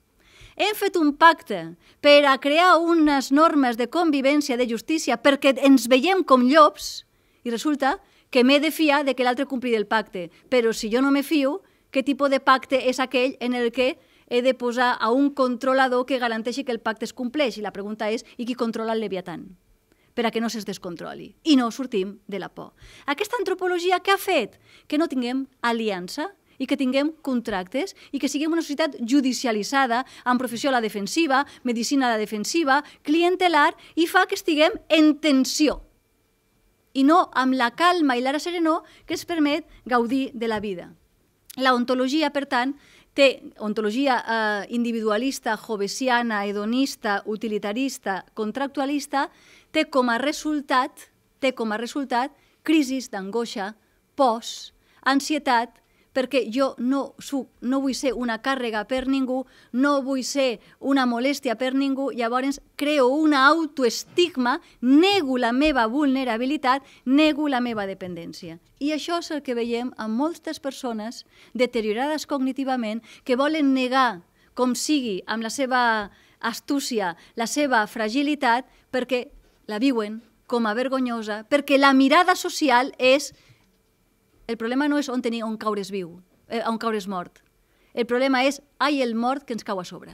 Hem fet un pacte per a crear unes normes de convivència, de justícia, perquè ens veiem com llops i resulta que m'he de fiar de que l'altre complirà el pacte. Però si jo no me fio, què tipus de pacte és aquell en el que he de posar a un controlador que garanteixi que el pacte es compleix? I la pregunta és, i qui controla el Leviatan? Per a que no se'ls descontroli. I no sortim de la por. Aquesta antropologia què ha fet? Que no tinguem aliança i que tinguem contractes i que siguem una societat judicialitzada, amb professió a la defensiva, medicina a la defensiva, clientelar, i fa que estiguem en tensió i no amb la calma i l'ara serenor que ens permet gaudir de la vida. La ontologia, per tant, té ontologia individualista, hobbesiana, hedonista, utilitarista, contractualista, té com a resultat crisis d'angoixa, pors, ansietat, perquè jo no vull ser una càrrega per ningú, no vull ser una molèstia per ningú, llavors creo una autoestigma, nego la meva vulnerabilitat, nego la meva dependència. I això és el que veiem amb moltes persones deteriorades cognitivament que volen negar com sigui amb la seva astúcia, la seva fragilitat, perquè la viuen com a vergonyosa, perquè la mirada social és... El problema no és on caure's viu, on caure's mort. El problema és, ai, el mort que ens cau a sobre.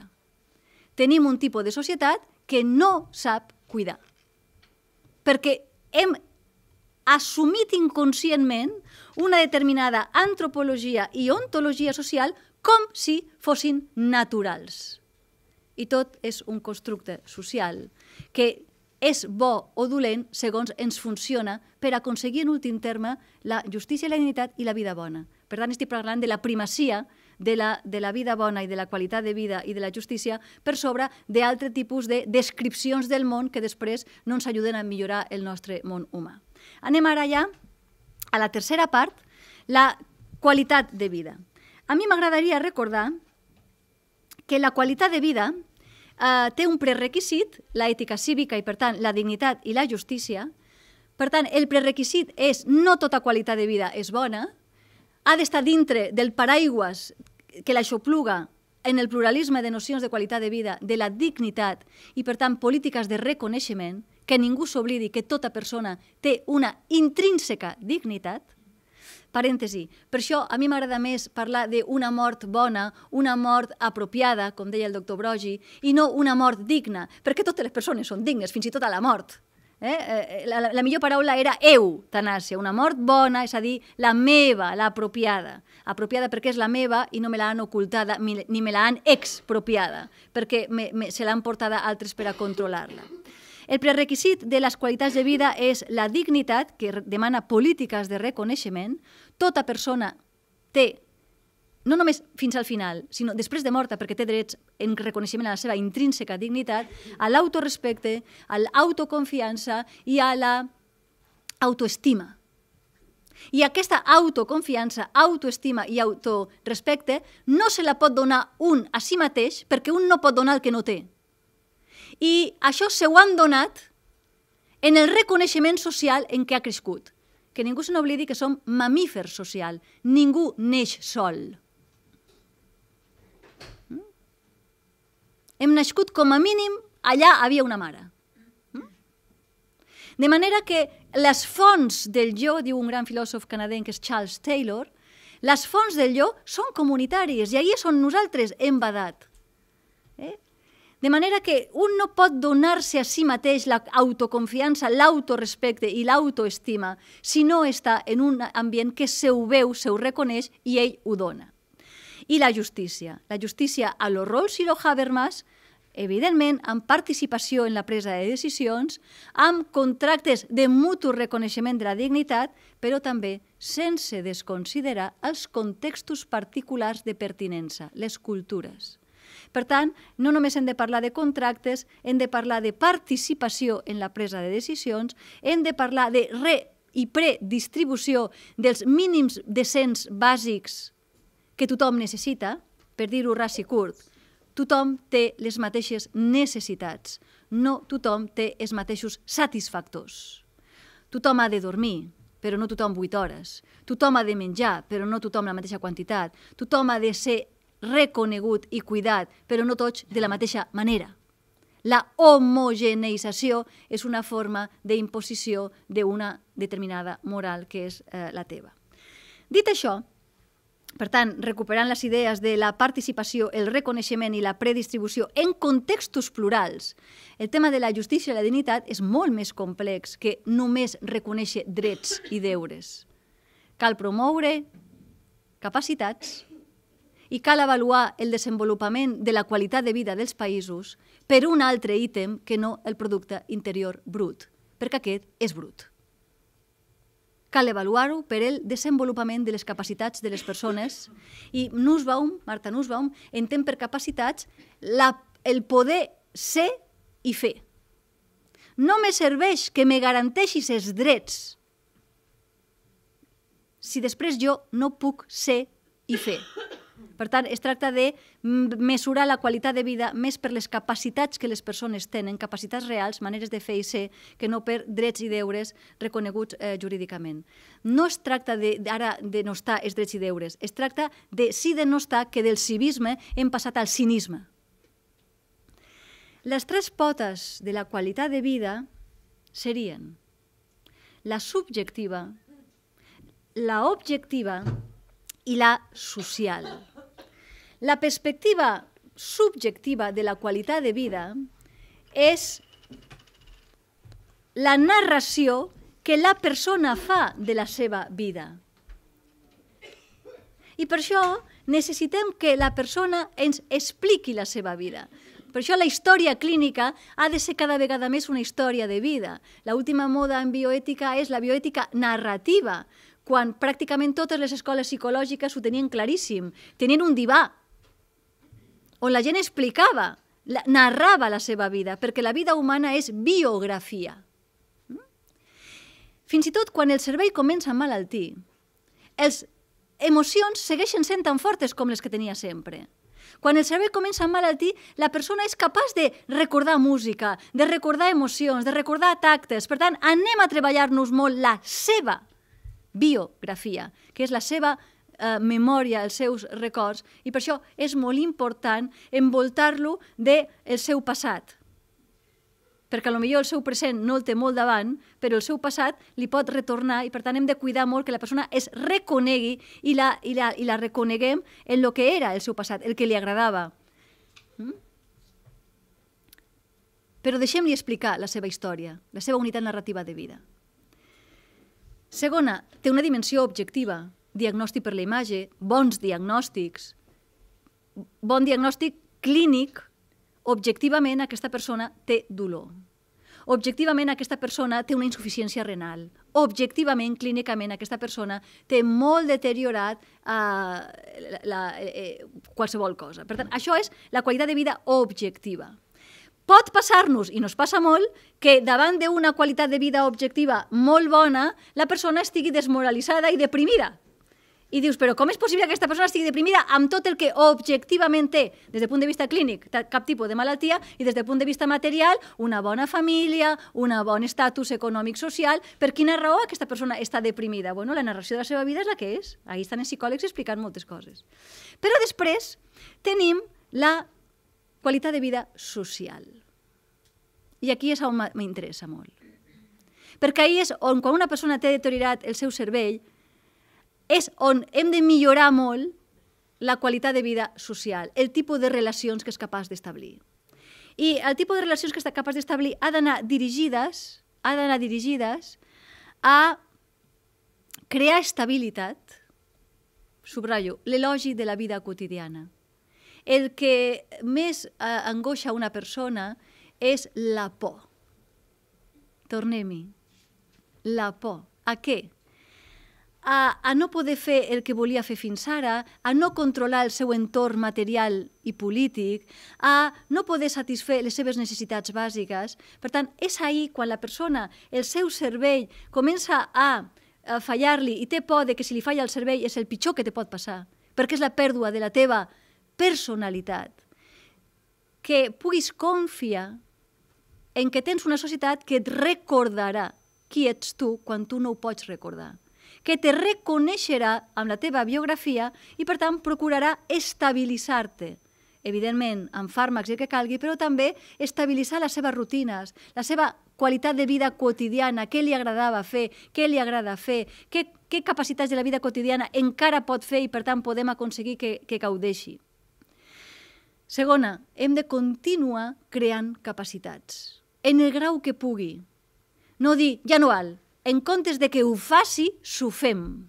Tenim un tipus de societat que no sap cuidar. Perquè hem assumit inconscientment una determinada antropologia i ontologia social com si fossin naturals. I tot és un constructe social que és bo o dolent segons ens funciona per aconseguir en últim terme la justícia, la dignitat i la vida bona. Per tant, estic parlant de la primacia de la vida bona i de la qualitat de vida i de la justícia per sobre d'altres tipus de descripcions del món que després no ens ajuden a millorar el nostre món humà. Anem ara ja a la tercera part, la qualitat de vida. A mi m'agradaria recordar que la qualitat de vida té un prerequisit, l'ètica cívica i, per tant, la dignitat i la justícia. Per tant, el prerequisit és no tota qualitat de vida és bona, ha d'estar dintre del paraigües que l'aixopluga en el pluralisme de nocions de qualitat de vida, de la dignitat i, per tant, polítiques de reconeixement, que ningú s'oblidi que tota persona té una intrínseca dignitat. Parèntesi, per això a mi m'agrada més parlar d'una mort bona, una mort apropiada, com deia el doctor Brogi, i no una mort digna, perquè totes les persones són dignes, fins i tot a la mort. La millor paraula era eutanàsia, una mort bona, és a dir, la meva, l'apropiada. Apropiada perquè és la meva i no me l'han ocultada ni me l'han expropiada, perquè se l'han portada altres per a controlar-la. El prerequisit de les qualitats de vida és la dignitat, que demana polítiques de reconeixement. Tota persona té, no només fins al final, sinó després de morta, perquè té drets en reconeixement a la seva intrínseca dignitat, a l'autorespecte, a l'autoconfiança i a l'autoestima. I aquesta autoconfiança, autoestima i autorespecte no se la pot donar un a si mateix perquè un no pot donar el que no té. I això se ho han donat en el reconeixement social en què ha crescut. Que ningú se n'oblidi que som mamífers social. Ningú neix sol. Hem nascut com a mínim, allà havia una mare. De manera que les fonts del jo, diu un gran filòsof canadenc que és Charles Taylor, les fonts del jo són comunitàries i ahir és on nosaltres hem badat. De manera que un no pot donar-se a si mateix l'autoconfiança, l'autorespecte i l'autoestima si no està en un ambient que se ho veu, se ho reconeix i ell ho dona. I la justícia. La justícia a lo Rawls i lo Habermas, evidentment, amb participació en la presa de decisions, amb contractes de mutu reconeixement de la dignitat, però també sense desconsiderar els contextos particulars de pertinença, les cultures. Per tant, no només hem de parlar de contractes, hem de parlar de participació en la presa de decisions, hem de parlar de i predistribució dels mínims decents bàsics que tothom necessita, per dir-ho ras i curt. Tothom té les mateixes necessitats, no tothom té els mateixos satisfactors. Tothom ha de dormir, però no tothom 8 hores. Tothom ha de menjar, però no tothom la mateixa quantitat. Tothom ha de ser reconegut i cuidat, però no tots de la mateixa manera. La homogeneïtzació és una forma d'imposició d'una determinada moral que és la teva. Dit això, per tant, recuperant les idees de la participació, el reconeixement i la predistribució en contextos plurals, el tema de la justícia i la dignitat és molt més complex que només reconèixer drets i deures. Cal promoure capacitats i cal avaluar el desenvolupament de la qualitat de vida dels països per un altre ítem que no el producte interior brut, perquè aquest és brut. Cal avaluar-ho per el desenvolupament de les capacitats de les persones i Martha Nussbaum entén per capacitats el poder ser i fer. No me serveix que me garanteixis els drets si després jo no puc ser i fer. Per tant, es tracta de mesurar la qualitat de vida més per les capacitats que les persones tenen, capacitats reals, maneres de fer i ser, que no per drets i deures reconeguts jurídicament. No es tracta ara de no estar els drets i deures, es tracta de sí de no estar que del civisme hem passat al cinisme. Les 3 potes de la qualitat de vida serien la subjectiva, la objectiva i la social. La perspectiva subjectiva de la qualitat de vida és la narració que la persona fa de la seva vida. I per això necessitem que la persona ens expliqui la seva vida. Per això la història clínica ha de ser cada vegada més una història de vida. L'última moda en bioètica és la bioètica narrativa, quan pràcticament totes les escoles psicològiques ho tenien claríssim. Tenien un divà on la gent explicava, narrava la seva vida, perquè la vida humana és biografia. Fins i tot quan el cervell comença a emmalaltir, les emocions segueixen sent tan fortes com les que tenia sempre. Quan el cervell comença a emmalaltir, la persona és capaç de recordar música, de recordar emocions, de recordar tactes. Per tant, anem a treballar-nos molt la seva biografia, que és la seva memòria, els seus records, i per això és molt important envoltar-lo del seu passat. Perquè potser el seu present no el té molt davant, però el seu passat li pot retornar i per tant hem de cuidar molt que la persona es reconegui i la reconeguem en el que era el seu passat, el que li agradava. Però deixem-li explicar la seva història, la seva unitat narrativa de vida. Segona, té una dimensió objectiva, diagnòstic per la imatge, bons diagnòstics. Bon diagnòstic clínic, objectivament aquesta persona té dolor. Objectivament aquesta persona té una insuficiència renal. Objectivament, clínicament, aquesta persona té molt deteriorat qualsevol cosa. Per tant, això és la qualitat de vida objectiva. Pot passar-nos, i nos passa molt, que davant d'una qualitat de vida objectiva molt bona, la persona estigui desmoralitzada i deprimida. I dius, però com és possible que aquesta persona estigui deprimida amb tot el que objectivament té, des del punt de vista clínic, cap tipus de malaltia, i des del punt de vista material, una bona família, un bon estatus econòmic-social. Per quina raó aquesta persona està deprimida? Bueno, la narració de la seva vida és la que és. Ahí estan els psicòlegs explicant moltes coses. Però després tenim la qualitat de vida social. I aquí és on m'interessa molt. Perquè ahí és on, quan una persona té deteriorat el seu cervell, és on hem de millorar molt la qualitat de vida social, el tipus de relacions que és capaç d'establir. I el tipus de relacions que està capaç d'establir ha d'anar dirigides a crear estabilitat, subratllo, l'elogi de la vida quotidiana. El que més angoixa una persona és la por. Tornem-hi. La por. A què? A no poder fer el que volia fer fins ara, a no controlar el seu entorn material i polític, a no poder satisfer les seves necessitats bàsiques. Per tant, és ahir quan la persona, el seu cervell, comença a fallar-li i té por que si li falla el cervell és el pitjor que te pot passar, perquè és la pèrdua de la teva personalitat. Que puguis confiar en que tens una societat que et recordarà qui ets tu quan tu no ho pots recordar, que te reconeixerà amb la teva biografia i, per tant, procurarà estabilitzar-te. Evidentment, amb fàrmacs i el que calgui, però també estabilitzar les seves rutines, la seva qualitat de vida quotidiana, què li agradava fer, què li agrada fer, què capacitats de la vida quotidiana encara pot fer i, per tant, podem aconseguir que gaudeixi. Segona, hem de continuar creant capacitats, en el grau que pugui. No dir, ja no val, en comptes de que ho faci, s'ho fem.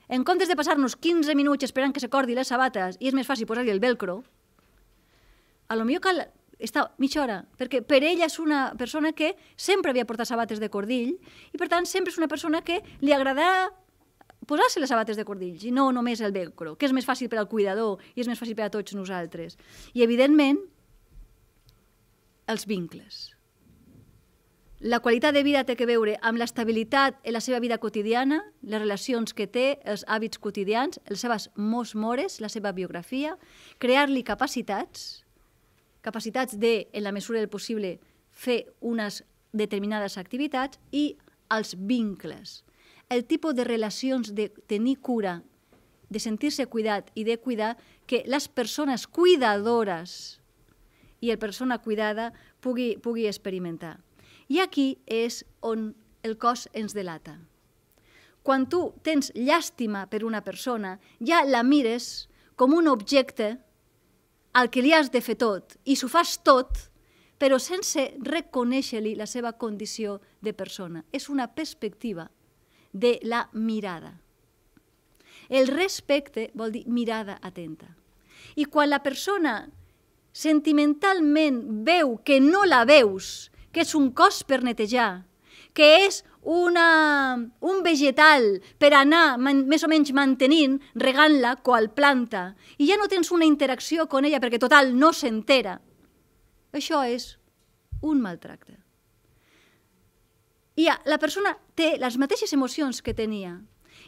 En comptes de passar-nos 15 minuts esperant que s'acordi les sabates i és més fàcil posar-li el velcro, potser cal estar mitja hora, perquè per ella és una persona que sempre havia portat sabates de cordill i, per tant, sempre és una persona que li agradarà posar-se les sabates de cordill i no només el velcro, que és més fàcil per al cuidador i és més fàcil per a tots nosaltres. I, evidentment, els vincles. La qualitat de vida té que veure amb l'estabilitat en la seva vida quotidiana, les relacions que té, els hàbits quotidians, les seves mores, la seva biografia, crear-li capacitats de, en la mesura del possible, fer unes determinades activitats i els vincles. El tipus de relacions de tenir cura, de sentir-se cuidat i de cuidar que les persones cuidadores i la persona cuidada pugui experimentar. I aquí és on el cos ens delata. Quan tu tens llàstima per una persona, ja la mires com un objecte al que li has de fer tot, i s'ho fas tot però sense reconèixer-li la seva condició de persona. És una perspectiva de la mirada. El respecte vol dir mirada atenta. I quan la persona sentimentalment veu que no la veus, que és un cos per netejar, que és un vegetal per anar més o menys mantenint, regant-la qual planta, i ja no tens una interacció amb ella perquè total no s'entera, això és un maltracte. I la persona té les mateixes emocions que tenia.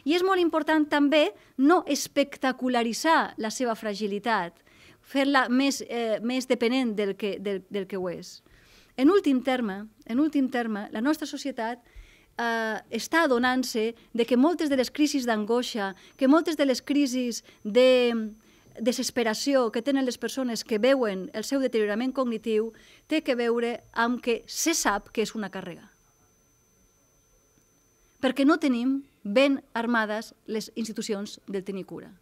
I és molt important també no espectacularitzar la seva fragilitat, fer-la més dependent del que ho és. En últim terme, la nostra societat està adonant-se que moltes de les crisis d'angoixa, que moltes de les crisis de desesperació que tenen les persones que veuen el seu deteriorament cognitiu té que veure amb que se sap que és una càrrega. Perquè no tenim ben armades les institucions del tenir cura.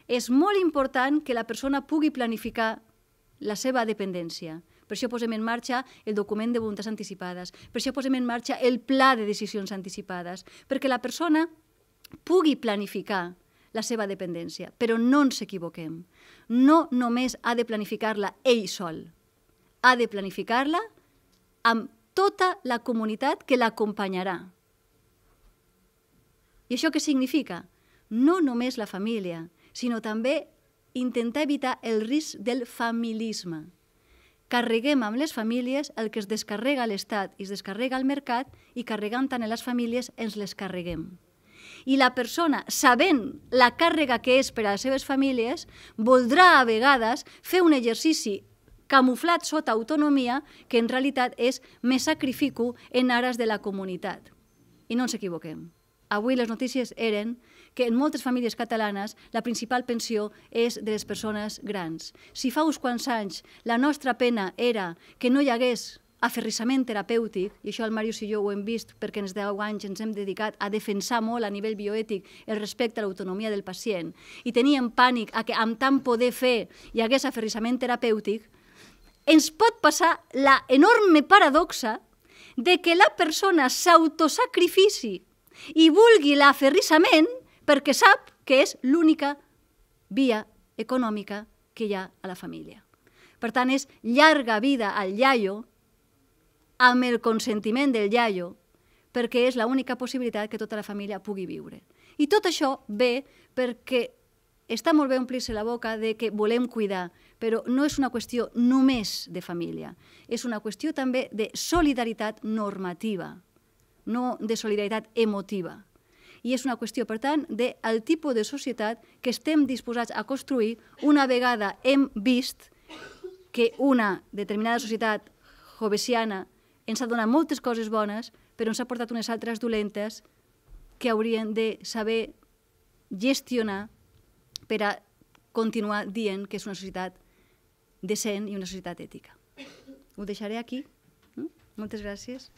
És molt important que la persona pugui planificar la seva dependència. Per això posem en marxa el document de voluntats anticipades, per això posem en marxa el pla de decisions anticipades, perquè la persona pugui planificar la seva dependència. Però no ens equivoquem. No només ha de planificar-la ell sol. Ha de planificar-la amb tota la comunitat que l'acompanyarà. I això què significa? No només la família, sinó també intentar evitar el risc del familisme. Carreguem amb les famílies el que es descarrega a l'Estat i es descarrega al mercat i carregant tant en les famílies ens les carreguem. I la persona, sabent la càrrega que és per a les seves famílies, voldrà a vegades fer un exercici camuflat sota autonomia que en realitat és me sacrifico en ares de la comunitat. I no ens equivoquem. Avui les notícies eren que en moltes famílies catalanes la principal pensió és de les persones grans. Si fa uns quants anys la nostra pena era que no hi hagués aferrissament terapèutic, i això el Màrius i jo ho hem vist perquè en els 10 anys ens hem dedicat a defensar molt a nivell bioètic el respecte a l'autonomia del pacient, i teníem pànic a que amb tant poder fer hi hagués aferrissament terapèutic, ens pot passar la enorme paradoxa de que la persona s'autosacrifici i vulgui l'aferrissament perquè sap que és l'única via econòmica que hi ha a la família. Per tant, és llarga vida al iaio amb el consentiment del iaio perquè és l'única possibilitat que tota la família pugui viure. I tot això ve perquè està molt bé omplir-se la boca de que volem cuidar, però no és una qüestió només de família, és una qüestió també de solidaritat normativa, no de solidaritat emotiva. I és una qüestió, per tant, del tipus de societat que estem disposats a construir una vegada hem vist que una determinada societat hobbesiana ens ha donat moltes coses bones, però ens ha portat unes altres dolentes que haurien de saber gestionar per a continuar dient que és una societat decent i una societat ètica. Ho deixaré aquí. Moltes gràcies.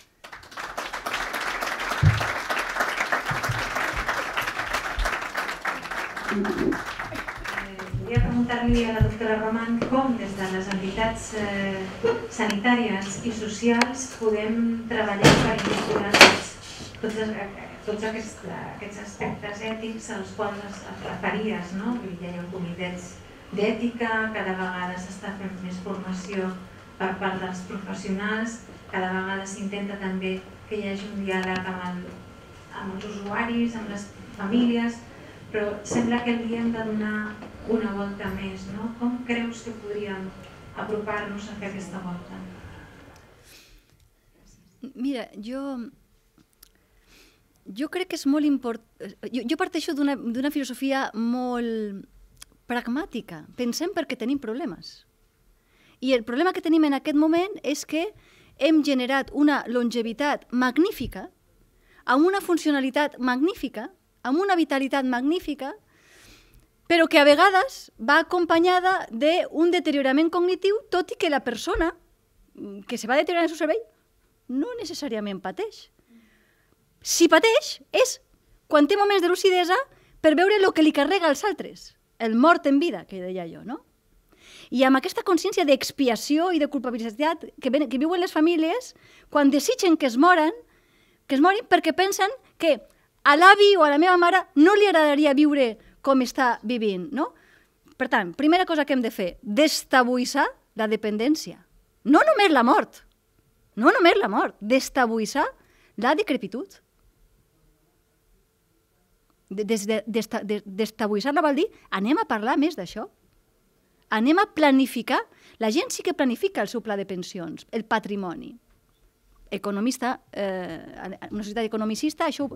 Volia preguntar-li a la doctora Roman com des de les entitats sanitàries i socials podem treballar per incorporar tots aquests aspectes ètics als quals et referies, no? Hi ha comitets d'ètica, cada vegada s'està fent més formació per part dels professionals, cada vegada s'intenta també que hi hagi un diàleg amb els usuaris, amb les famílies, però sembla que li hem de donar una volta més, no? Com creus que podríem apropar-nos a fer aquesta volta? Mira, jo crec que és molt important. Jo parteixo d'una filosofia molt pragmàtica. Pensem perquè tenim problemes. I el problema que tenim en aquest moment és que hem generat una longevitat magnífica, amb una funcionalitat magnífica, amb una vitalitat magnífica, però que a vegades va acompanyada d'un deteriorament cognitiu, tot i que la persona que se va deteriorant el seu cervell no necessàriament pateix. Si pateix és quan té moments de lucidesa per veure el que li carrega als altres, el mort en vida, que deia jo, no? I amb aquesta consciència d'expiació i de culpabilitat que viuen les famílies, quan desitgen que es morin perquè pensen que a l'avi o a la meva mare no li agradaria viure com està vivint, no? Per tant, primera cosa que hem de fer, destabuïssar la dependència. No només la mort, destabuïssar la decrepitud. Destabuïssar-la vol dir, anem a parlar més d'això. Anem a planificar. La gent sí que planifica el seu pla de pensions, el patrimoni. Economista, una societat economicista, això...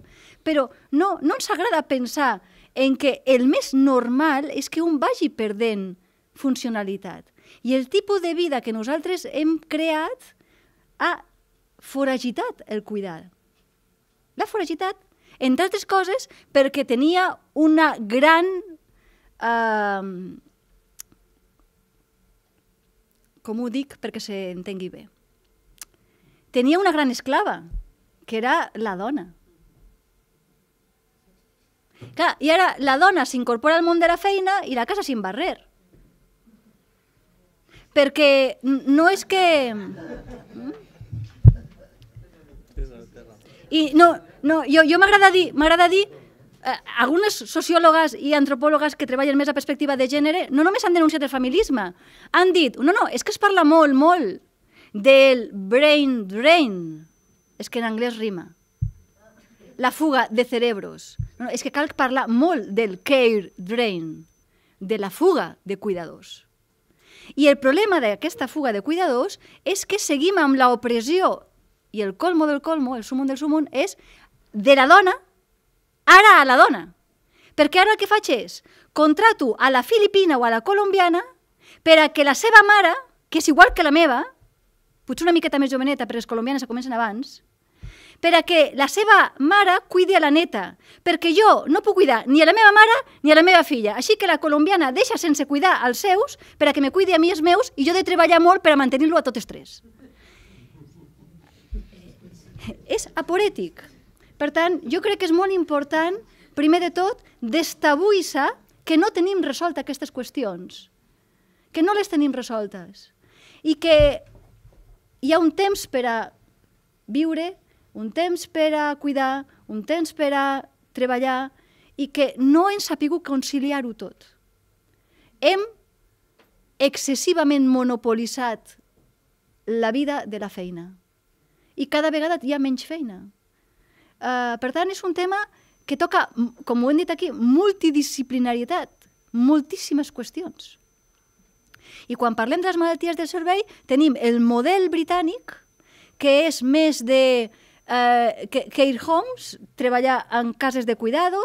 Però no ens agrada pensar en que el més normal és que un vagi perdent funcionalitat. I el tipus de vida que nosaltres hem creat ha foragitat el cuidar. L'ha foragitat, entre altres coses, perquè tenia una gran... com ho dic perquè s'entengui bé? Tenia una gran esclava, que era la dona. Clar, i ara la dona s'incorpora al món de la feina i la casa sin barrer. Perquè no és que... I no, jo m'agrada dir, algunes sociòlogues i antropòlogues que treballen més a perspectiva de gènere no només han denunciat el familisme, han dit, no, és que es parla molt del brain drain, és que en anglès rima, la fuga de cerebros. No, és que cal parlar molt del care drain, de la fuga de cuidadors. I el problema d'aquesta fuga de cuidadors és que seguim amb l'opressió i el colmo del colmo, el sumum del sumum, és de la dona ara a la dona. Perquè ara el que faig és contrato a la filipina o a la colombiana per a que la seva mare, que és igual que la meva, potser una miqueta més joveneta, perquè les colombianes comencen abans, per a que la seva mare cuidi a la neta, perquè jo no puc cuidar ni a la meva mare ni a la meva filla. Així que la colombiana deixa sense cuidar els seus per a que me cuidi a mi els meus i jo he de treballar molt per a mantenir-lo a totes tres. És aporètic. Per tant, jo crec que és molt important, primer de tot, destabuïssar que no tenim resoltes aquestes qüestions, que no les tenim resoltes i que hi ha un temps per a viure, un temps per a cuidar, un temps per a treballar i que no hem sabut conciliar-ho tot. Hem excessivament monopolitzat la vida de la feina i cada vegada hi ha menys feina. Per tant, és un tema que toca, com ho hem dit aquí, multidisciplinarietat, moltíssimes qüestions. I quan parlem de les malalties del cervell, tenim el model britànic, que és més de care homes, treballar en cases de cuidado,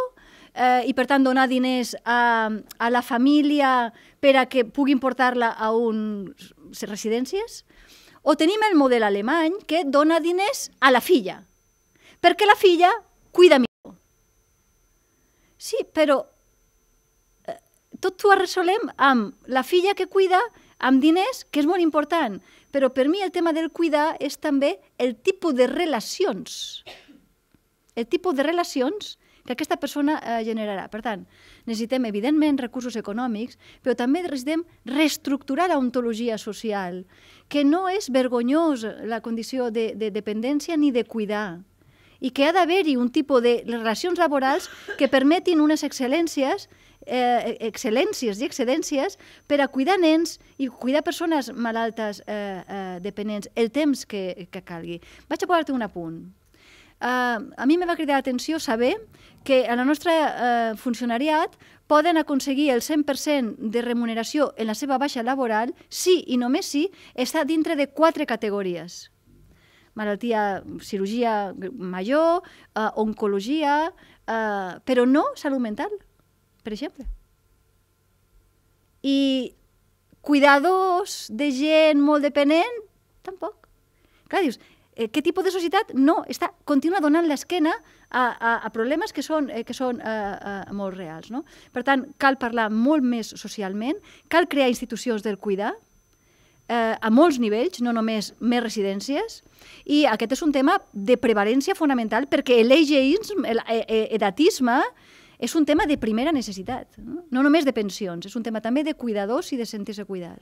i per tant donar diners a la família per a que puguin portar-la a unes residències, o tenim el model alemany, que dona diners a la filla, perquè la filla cuida millor. Sí, però tot ho resolem amb la filla que cuida, amb diners, que és molt important. Però per mi el tema del cuidar és també el tipus de relacions. El tipus de relacions que aquesta persona generarà. Per tant, necessitem, evidentment, recursos econòmics, però també necessitem reestructurar l'ontologia social, que no és vergonyós la condició de dependència ni de cuidar, i que ha d'haver-hi un tipus de relacions laborals que permetin unes excel·lències i excedències per a cuidar nens i cuidar persones malaltes dependents el temps que calgui. Vaig a posar-te un apunt. A mi me va cridar l'atenció saber que a la nostra funcionariat poden aconseguir el 100% de remuneració en la seva baixa laboral si i només si està dintre de 4 categories. Malaltia, cirurgia major, oncologia, però no salut mental, per exemple. I cuidadors de gent molt dependent, tampoc. Clar, dius, què tipus de societat no continua donant l'esquena a problemes que són molt reals. Per tant, cal parlar molt més socialment, cal crear institucions del cuidar, a molts nivells, no només més residències, i aquest és un tema de prevalència fonamental perquè l'edatisme és un tema de primera necessitat, no només de pensions, és un tema també de cuidadors i de sentir-se cuidat.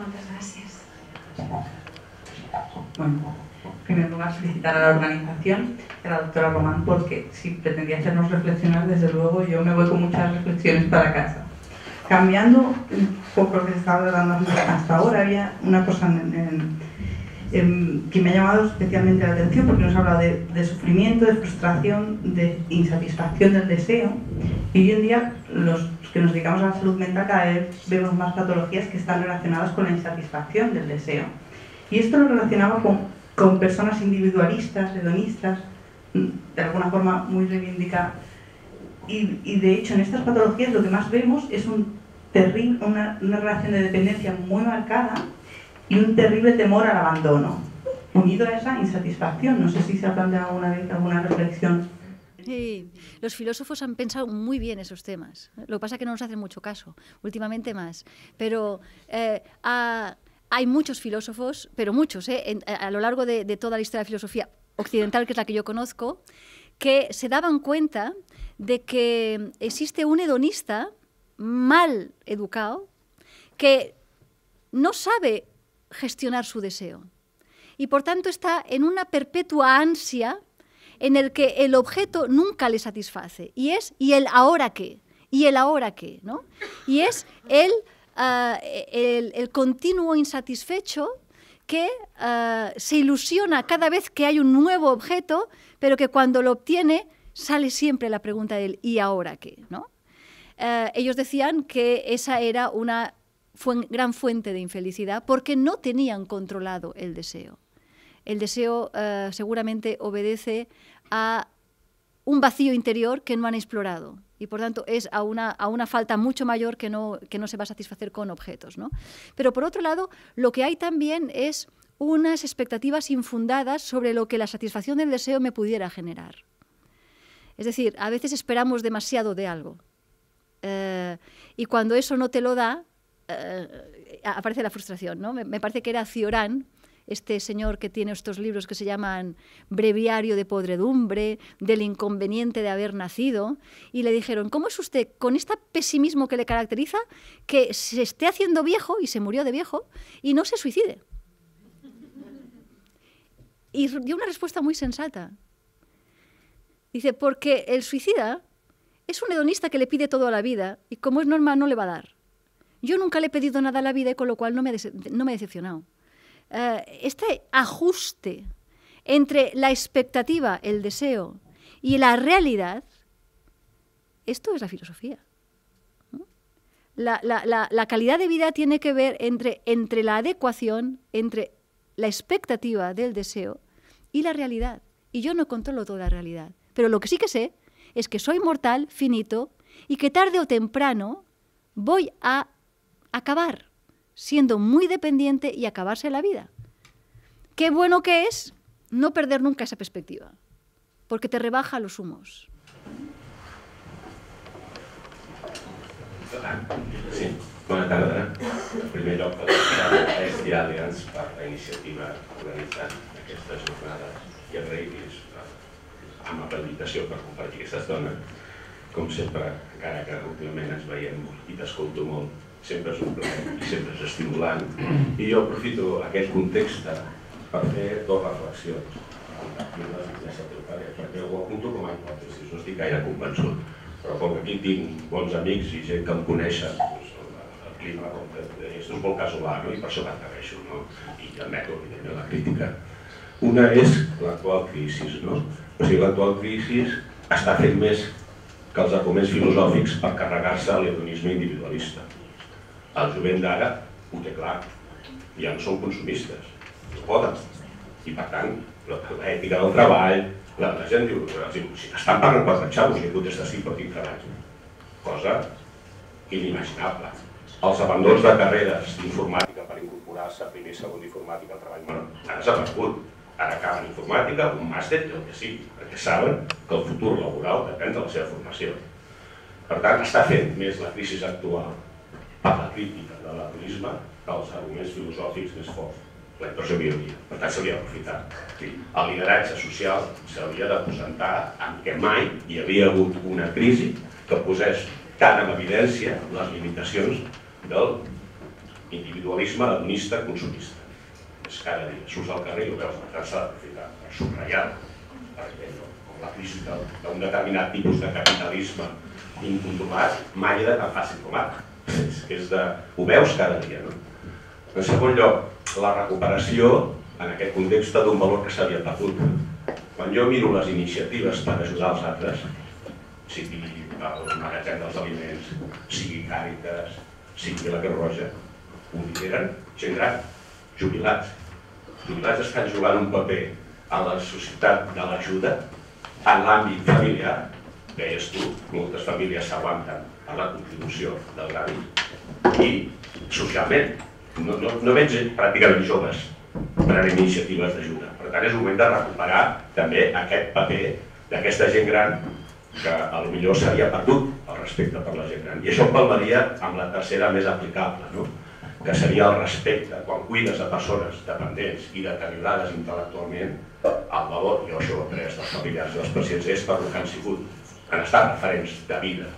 Moltes gràcies. Bueno, en primer lugar felicitar a la organización y a la doctora Román, porque si pretendía hacernos reflexionar, desde luego yo me voy con muchas reflexiones para casa. Cambiando un poco lo que se estaba hablando hasta ahora, había una cosa que me ha llamado especialmente la atención, porque nos ha hablado de sufrimiento, de frustración, de insatisfacción del deseo, y hoy en día los que nos dedicamos a la salud mental cada vez vemos más patologías que están relacionadas con la insatisfacción del deseo. Y esto lo relacionaba con personas individualistas, hedonistas, de alguna forma muy reivindicadas. Y de hecho en estas patologías lo que más vemos es una relación de dependencia muy marcada y un terrible temor al abandono, unido a esa insatisfacción. No sé si se ha planteado alguna vez alguna reflexión. Sí, los filósofos han pensado muy bien esos temas. Lo que pasa es que no nos hacen mucho caso, últimamente más. Pero hay muchos filósofos, pero muchos, a lo largo de toda la historia de la filosofía occidental, que es la que yo conozco, que se daban cuenta de que existe un hedonista mal educado que no sabe gestionar su deseo y por tanto está en una perpetua ansia en el que el objeto nunca le satisface y el ahora qué, y el ahora qué, ¿no? Y es el continuo insatisfecho que se ilusiona cada vez que hay un nuevo objeto, pero que cuando lo obtiene sale siempre la pregunta del ¿y ahora qué?, ¿no? Ellos decían que esa era una gran fuente de infelicidad porque no tenían controlado el deseo. El deseo seguramente obedece a un vacío interior que no han explorado y por tanto es a una falta mucho mayor que no se va a satisfacer con objetos, ¿no? Pero por otro lado, lo que hay también es unas expectativas infundadas sobre lo que la satisfacción del deseo me pudiera generar. Es decir, a veces esperamos demasiado de algo y cuando eso no te lo da, aparece la frustración, ¿no? Me parece que era Cioran, este señor que tiene estos libros que se llaman Breviario de podredumbre, del inconveniente de haber nacido, y le dijeron, ¿cómo es usted con este pesimismo que le caracteriza que se esté haciendo viejo, y se murió de viejo, y no se suicide? Y dio una respuesta muy sensata. Dice, porque el suicida es un hedonista que le pide todo a la vida, y como es normal no le va a dar. Yo nunca le he pedido nada a la vida y con lo cual no me he decepcionado. Este ajuste entre la expectativa, el deseo y la realidad, esto es la filosofía, ¿no? La calidad de vida tiene que ver entre la adecuación, entre la expectativa del deseo y la realidad. Y yo no controlo toda la realidad, pero lo que sí que sé es que soy mortal, finito, y que tarde o temprano voy a acabar siendo muy dependiente y acabarse la vida. Qué bueno que es no perder nunca esa perspectiva, porque te rebaja los humos. Sí, bona tarda. En primer lloc, felicitar Estri Allianz per la iniciativa organitzant aquestes jornades i agrair-los amb l'acreditació per compartir aquesta estona. Com sempre, encara que últimament ens veiem i t'escolto molt, sempre és un plaer i sempre és estimulant. I jo aprofito aquest context per fer dues reflexions. Perquè ho apunto com a hipòtesis, no estic gaire convençut. Però com que aquí tinc bons amics i gent que em coneixen, el clima és molt casolà i per això t'agraeixo, i admeto la crítica. Una és l'actual crisi. O sigui, l'actual crisi està fent més que els arguments filosòfics per carregar-se l'hedonisme individualista. El jovent d'ara ho té clar, ja no són consumistes, no poden. I per tant, l'ètica del treball, la gent diu, estan pagant 4 xavos i he contestat sí, però tinc treball. Cosa inimaginable. Els abandons de carreres d'informàtica per incorporar-se a primer i segon d'informàtica al treball, ara s'ha desaparegut. Ara acaben informàtica, un màster i el que sigui, perquè saben que el futur laboral depèn de la seva formació. Per tant, està fent més la crisi actual per la crítica de l'hedonisme que els arguments filosòfics més forts. La impressió que hi hauria. Per tant, s'hauria d'aprofitar. El lideratge social s'hauria de presentar en què mai hi havia hagut una crisi que posés tan en evidència les limitacions del individualisme hedonista consumista. És cada dia, surts al carrer i ho veus, per tant s'ha d'aprofitar per subratllar-ho, perquè com la crisi d'un determinat tipus de capitalisme incontrolat mai era tan fàcil com ara. Ho veus cada dia, no? En segon lloc, la recuperació en aquest context d'un valor que s'havia perdut. Quan jo miro les iniciatives per ajudar els altres, sigui el magatzem dels aliments, sigui Càritas, sigui la Creu Roja, ho lideren gent gran, jubilats. Jubilats estan jugant un paper a la societat de l'ajuda en l'àmbit familiar. Veies tu, moltes famílies s'aguanten a la contribució del gravi i socialment no veig pràcticament joves prenent iniciatives d'ajuda. Per tant, és un moment de recuperar també aquest paper d'aquesta gent gran que potser s'havia perdut el respecte per la gent gran. I això empalmaria amb la tercera més aplicable, que seria el respecte. Quan cuides a persones dependents i deteriorades intel·lectualment, el valor, jo això ho he après dels familiars i dels pacients, és per el que han sigut. Han estat referents de vida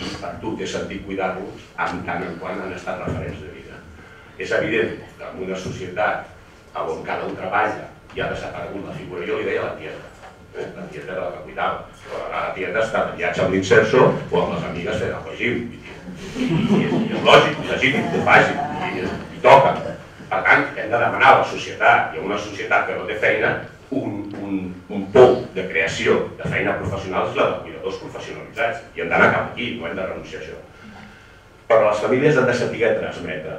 i per tu té sentit cuidar-los en tant en quant han estat referents de vida. És evident que en una societat on cada un treballa i ha desaparegut la figura, jo li deia la tieta. La tieta era la que cuidava, però ara la tieta està de viatge amb l'inserso o amb les amigues fent el regim. I és lògic, legítim que ho faci, i toca. Per tant, hem de demanar a la societat i a una societat que no té feina un pou de creació de feina professional és la de cuidadors professionalitzats i hem d'anar cap aquí, no hem de renunciar a això. Però les famílies han de saber transmetre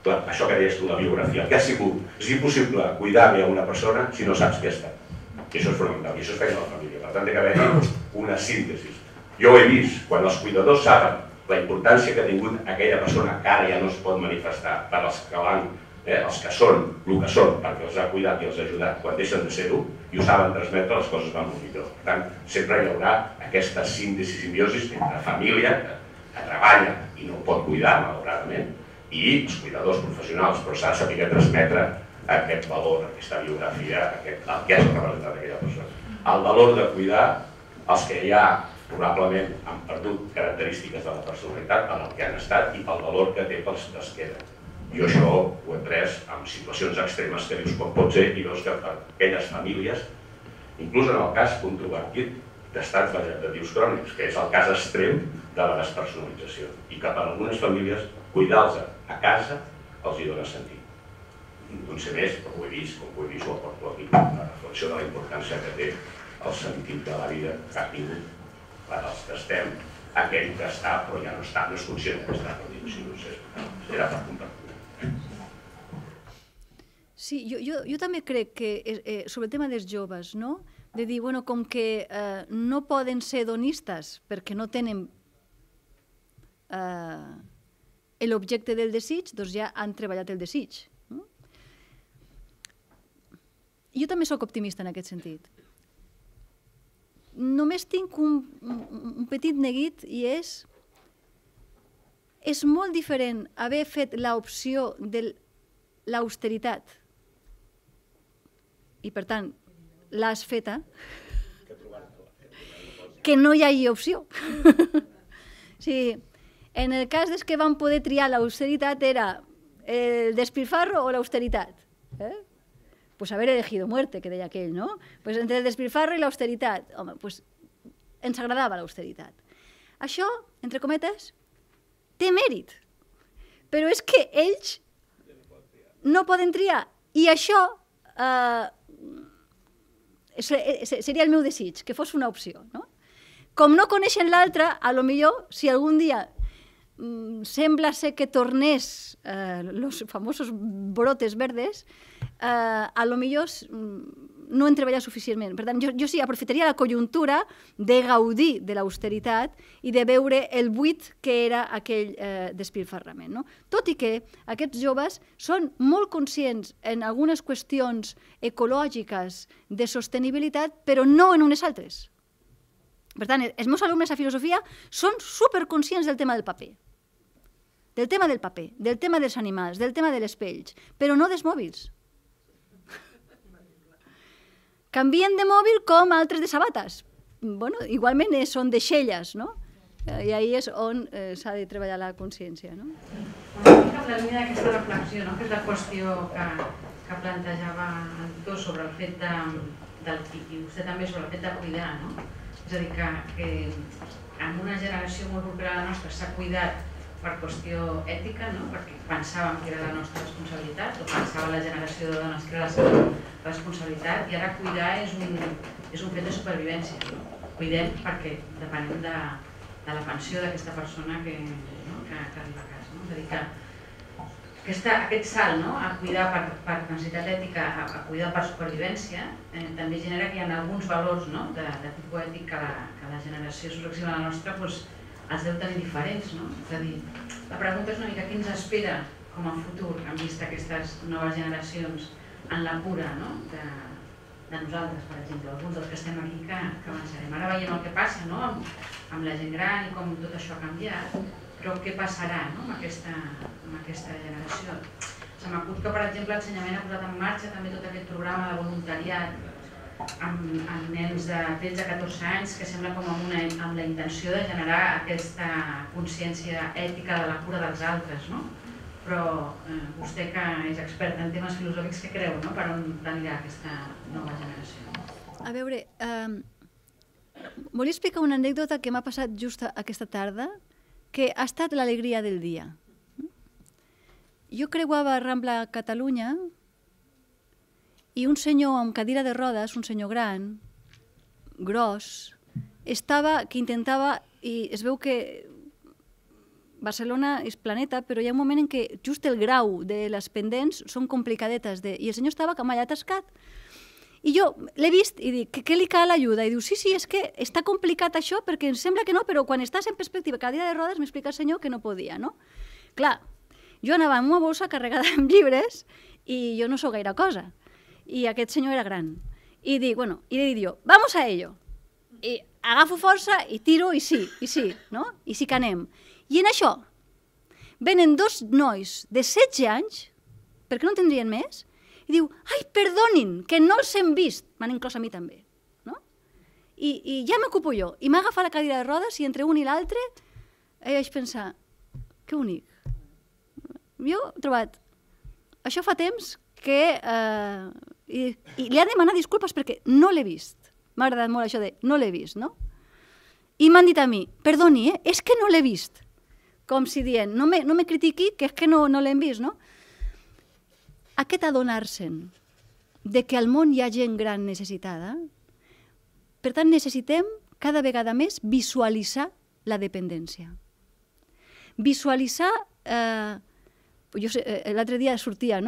això que deies tu, la biografia, el que ha sigut. És impossible cuidar bé a una persona si no saps què ha estat. I això és fonamental, i això és feina de la família. Per tant, té que haver-hi una síntesi. Jo ho he vist, quan els cuidadors saben la importància que ha tingut aquella persona que ara ja no es pot manifestar per als que l'han, els que són el que són, perquè els ha cuidat i els ha ajudat, quan deixen de ser-ho i ho saben transmetre, les coses van molt millor. Per tant, sempre hi haurà aquesta síntesi, simbiosi entre família, que treballa i no ho pot cuidar, malauradament, i els cuidadors professionals, però s'ha de saber transmetre aquest valor, aquesta biografia, el que has representat aquella persona. El valor de cuidar els que ja probablement han perdut característiques de la personalitat per el que han estat i pel valor que té pels que es queden. Jo això ho he pres en situacions extremes que dius com pot ser i veus que per aquelles famílies, inclús en el cas controvertit d'estats vegetatius crònics, que és el cas extrem de la despersonalització, i que per algunes famílies cuidar-los a casa els hi dona sentit. No en sé més, però ho he vist, com ho he vist ho aporto aquí, la reflexió de la importància que té el sentit de la vida que ha tingut per als que estem, aquell que està però ja no està, no és conscient que està, no dic, si no sé, era per compartir. Sí, jo també crec que sobre el tema dels joves, no? De dir, bueno, com que no poden ser hedonistes perquè no tenen l'objecte del desig, doncs ja han treballat el desig. Jo també sóc optimista en aquest sentit. Només tinc un petit neguit i és molt diferent haver fet l'opció de l'austeritat i, per tant, l'has feta, que no hi hagi opció. Sí, en el cas dels que van poder triar l'austeritat era el despilfarro o l'austeritat. Pues haber elegido muerte, que deia aquell, no? Pues entre el despilfarro i l'austeritat. Home, pues ens agradava l'austeritat. Això, entre cometes, té mèrit. Però és que ells no poden triar. I això seria el meu desig, que fos una opció, no? Com no coneixen l'altre, a lo millor, si algun dia sembla ser que tornés los famosos brotes verdes, a lo millor no hem treballat suficientment. Per tant, jo sí aprofitaria la conjuntura de gaudir de l'austeritat i de veure el buit que era aquell despilfarrament. Tot i que aquests joves són molt conscients en algunes qüestions ecològiques de sostenibilitat, però no en unes altres. Per tant, els meus alumnes a filosofia són superconscients del tema del paper. Del tema del paper, del tema dels animals, del tema de les pells, però no dels mòbils. Canvien de mòbil com altres de sabates. Bueno, igualment són deixelles, no? I ahí és on s'ha de treballar la consciència. Una mica en la línia d'aquesta reflexió, que és la qüestió que plantejava Antó sobre el fet i vostè també sobre el fet de cuidar. És a dir, que en una generació molt propera a la nostra s'ha cuidat per qüestió ètica, perquè pensàvem que era la nostra responsabilitat, o pensava la generació de dones que era la seva responsabilitat, i ara cuidar és un fet de supervivència. Cuidem perquè depenem de la pensió d'aquesta persona que arriba a casa. És a dir, que aquest salt a cuidar per necessitat ètica, a cuidar per supervivència, també genera que hi ha alguns valors de tipus ètic que la generació successiva a la nostra els deu tenir diferents. És a dir, la pregunta és una mica què ens espera com a futur en vista aquestes noves generacions en la cura de nosaltres, per exemple, alguns dels que estem aquí que avançarem. Ara veiem el que passa amb la gent gran i com tot això ha canviat, però què passarà amb aquesta generació? Se m'acut que, per exemple, l'ensenyament ha posat en marxa també tot aquest programa de voluntariat amb nens de 13-14 anys que sembla com amb la intenció de generar aquesta consciència ètica de la cura dels altres, però vostè que és expert en temes filosòfics, què creu, per on anirà aquesta nova generació? A veure, volia explicar una anècdota que m'ha passat just aquesta tarda, que ha estat l'alegria del dia. Jo creuava Rambla Catalunya i un senyor amb cadira de rodes, un senyor gran, gros, que intentava, i es veu que Barcelona és planeta, però hi ha un moment en què just el grau de les pendents són complicadetes, i el senyor estava com allà atascat. I jo l'he vist i dic, què li cal ajuda? I diu, sí, és que està complicat això perquè em sembla que no, però quan estàs en perspectiva cadira de rodes m'explica el senyor que no podia, no? Clar, jo anava amb una bossa carregada amb llibres i jo no sóc gaire cosa. I aquest senyor era gran. I dic, i li dic jo, vamos a ello. I agafo força i tiro i sí, no? I sí que anem. I en això venen dos nois de 16 anys, perquè no en tindrien més, i diu, ai, perdonin, que no els hem vist. M'han inclòs a mi també, no? I ja m'ocupo jo. I m'ha agafat la cadira de rodes i entre un i l'altre vaig pensar, que bonic. Jo he trobat, això fa temps que... I li ha demanat disculpes perquè no l'he vist. M'ha agradat molt això de no l'he vist, no? I m'han dit a mi, perdoni, és que no l'he vist. Com si dient, no me critiqui, que és que no l'hem vist, no? Aquest adonar-se'n de que al món hi ha gent gran necessitada, per tant necessitem cada vegada més visualitzar la dependència. Visualitzar... L'altre dia sortia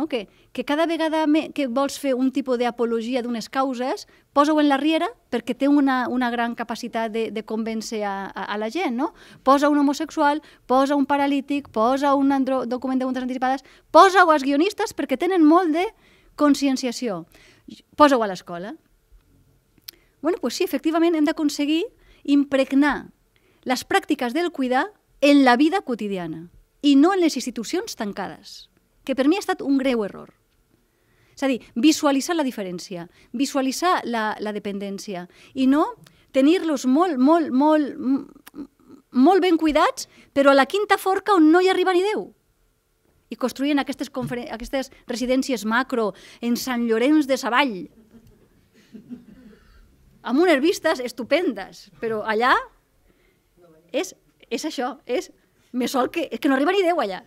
que cada vegada que vols fer un tipus d'apologia d'unes causes, posa-ho en la riera perquè té una gran capacitat de convèncer a la gent. Posa un homosexual, posa un paralític, posa un document de voluntats anticipades, posa-ho als guionistes perquè tenen molt de conscienciació. Posa-ho a l'escola. Doncs sí, efectivament hem d'aconseguir impregnar les pràctiques del cuidar en la vida quotidiana i no en les institucions tancades, que per mi ha estat un greu error. És a dir, visualitzar la diferència, visualitzar la dependència i no tenir-los molt ben cuidats, però a la quinta forca on no hi arriba ni Déu. I construint aquestes residències macro en Sant Llorenç de Savall, amb unes vistes estupendes, però allà és això, és més sol que no arriba ni Déu allà.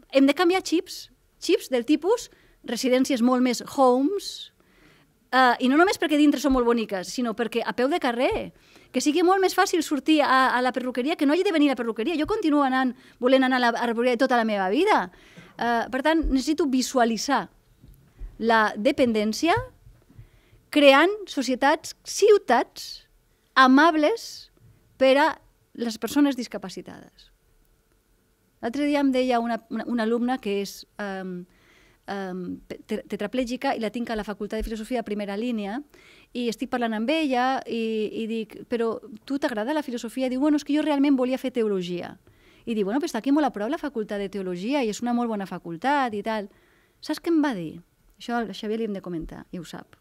Hem de canviar xips del tipus residències molt més homes, i no només perquè dintre són molt boniques, sinó perquè a peu de carrer, que sigui molt més fàcil sortir a la perruqueria, que no hagi de venir a la perruqueria. Jo continuo volent anar a la perruqueria tota la meva vida. Per tant, necessito visualitzar la dependència creant societats, ciutats amables per a les persones discapacitades. L'altre dia em deia una alumna que és tetraplègica i la tinc a la Facultat de Filosofia a primera línia i estic parlant amb ella i dic, però tu t'agrada la filosofia? I diu, bueno, és que jo realment volia fer teologia. I dic, bueno, però està aquí molt a prop la Facultat de Teologia i és una molt bona facultat i tal. Saps què em va dir? Això al Xavier li hem de comentar, i ho sap.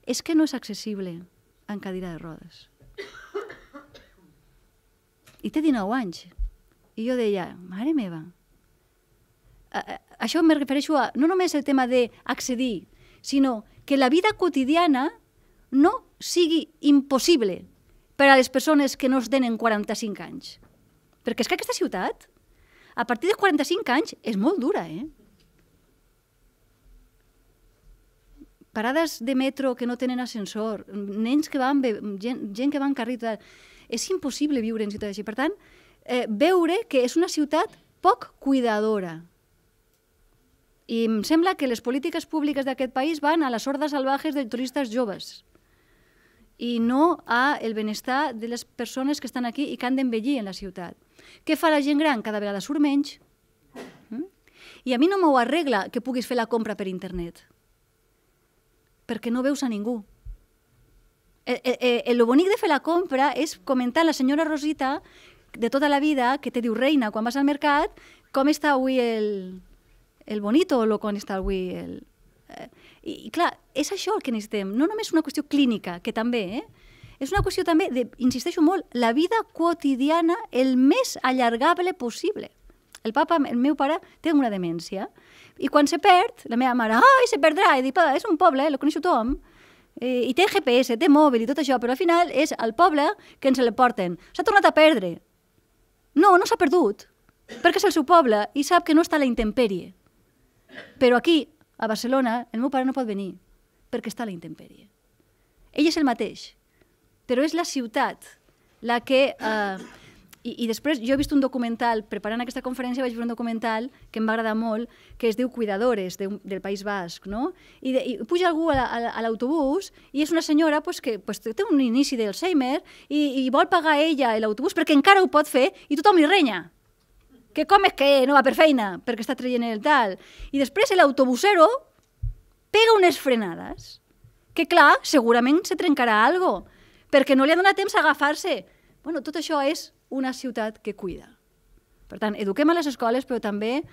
És que no és accessible en cadira de rodes. I té 19 anys. I jo deia, mare meva, això me refereixo a no només el tema d'accedir, sinó que la vida quotidiana no sigui impossible per a les persones que no tenen 45 anys. Perquè és que aquesta ciutat, a partir dels 45 anys, és molt dura, Parades de metro que no tenen ascensor, nens que van, gent que va en carrer, és impossible viure en ciutats així. Per tant, veure que és una ciutat poc cuidadora. I em sembla que les polítiques públiques d'aquest país van a les hordes salvajes de turistes joves i no al benestar de les persones que estan aquí i que han d'envellir en la ciutat. Què fa la gent gran? Cada vegada surt menys. I a mi no m'ho arregla que puguis fer la compra per internet, perquè no veus a ningú. El bonic de fer la compra és comentar a la senyora Rosita de tota la vida, que te diu reina quan vas al mercat, com està avui el bonito o com està avui el... I clar, és això el que necessitem, no només una qüestió clínica, que també, és una qüestió també, insisteixo molt, la vida quotidiana el més allargable possible. El meu pare té una demència, i quan se perd, la meva mare, ai, se perdrà, i dic, és un poble, lo coneix tothom, i té GPS, té mòbil i tot això, però al final és el poble que ens el porten. S'ha tornat a perdre. No, no s'ha perdut, perquè és el seu poble i sap que no està a la intempèrie. Però aquí, a Barcelona, el meu pare no pot venir, perquè està a la intempèrie. Ell és el mateix, però és la ciutat la que... I després jo he vist un documental, preparant aquesta conferència vaig veure un documental que em va agradar molt, que es diu Cuidadores, del País Basc, no? I puja algú a l'autobús i és una senyora que té un inici d'Alzheimer i vol pagar ella l'autobús perquè encara ho pot fer i tothom li renya. Que com és que no va per feina? Perquè està traient el tal. I després l'autobusero pega unes frenades que, clar, segurament se trencarà alguna cosa, perquè no li ha donat temps a agafar-se. Bueno, tot això és una ciutat que cuida. Per tant, eduquem a les escoles, però també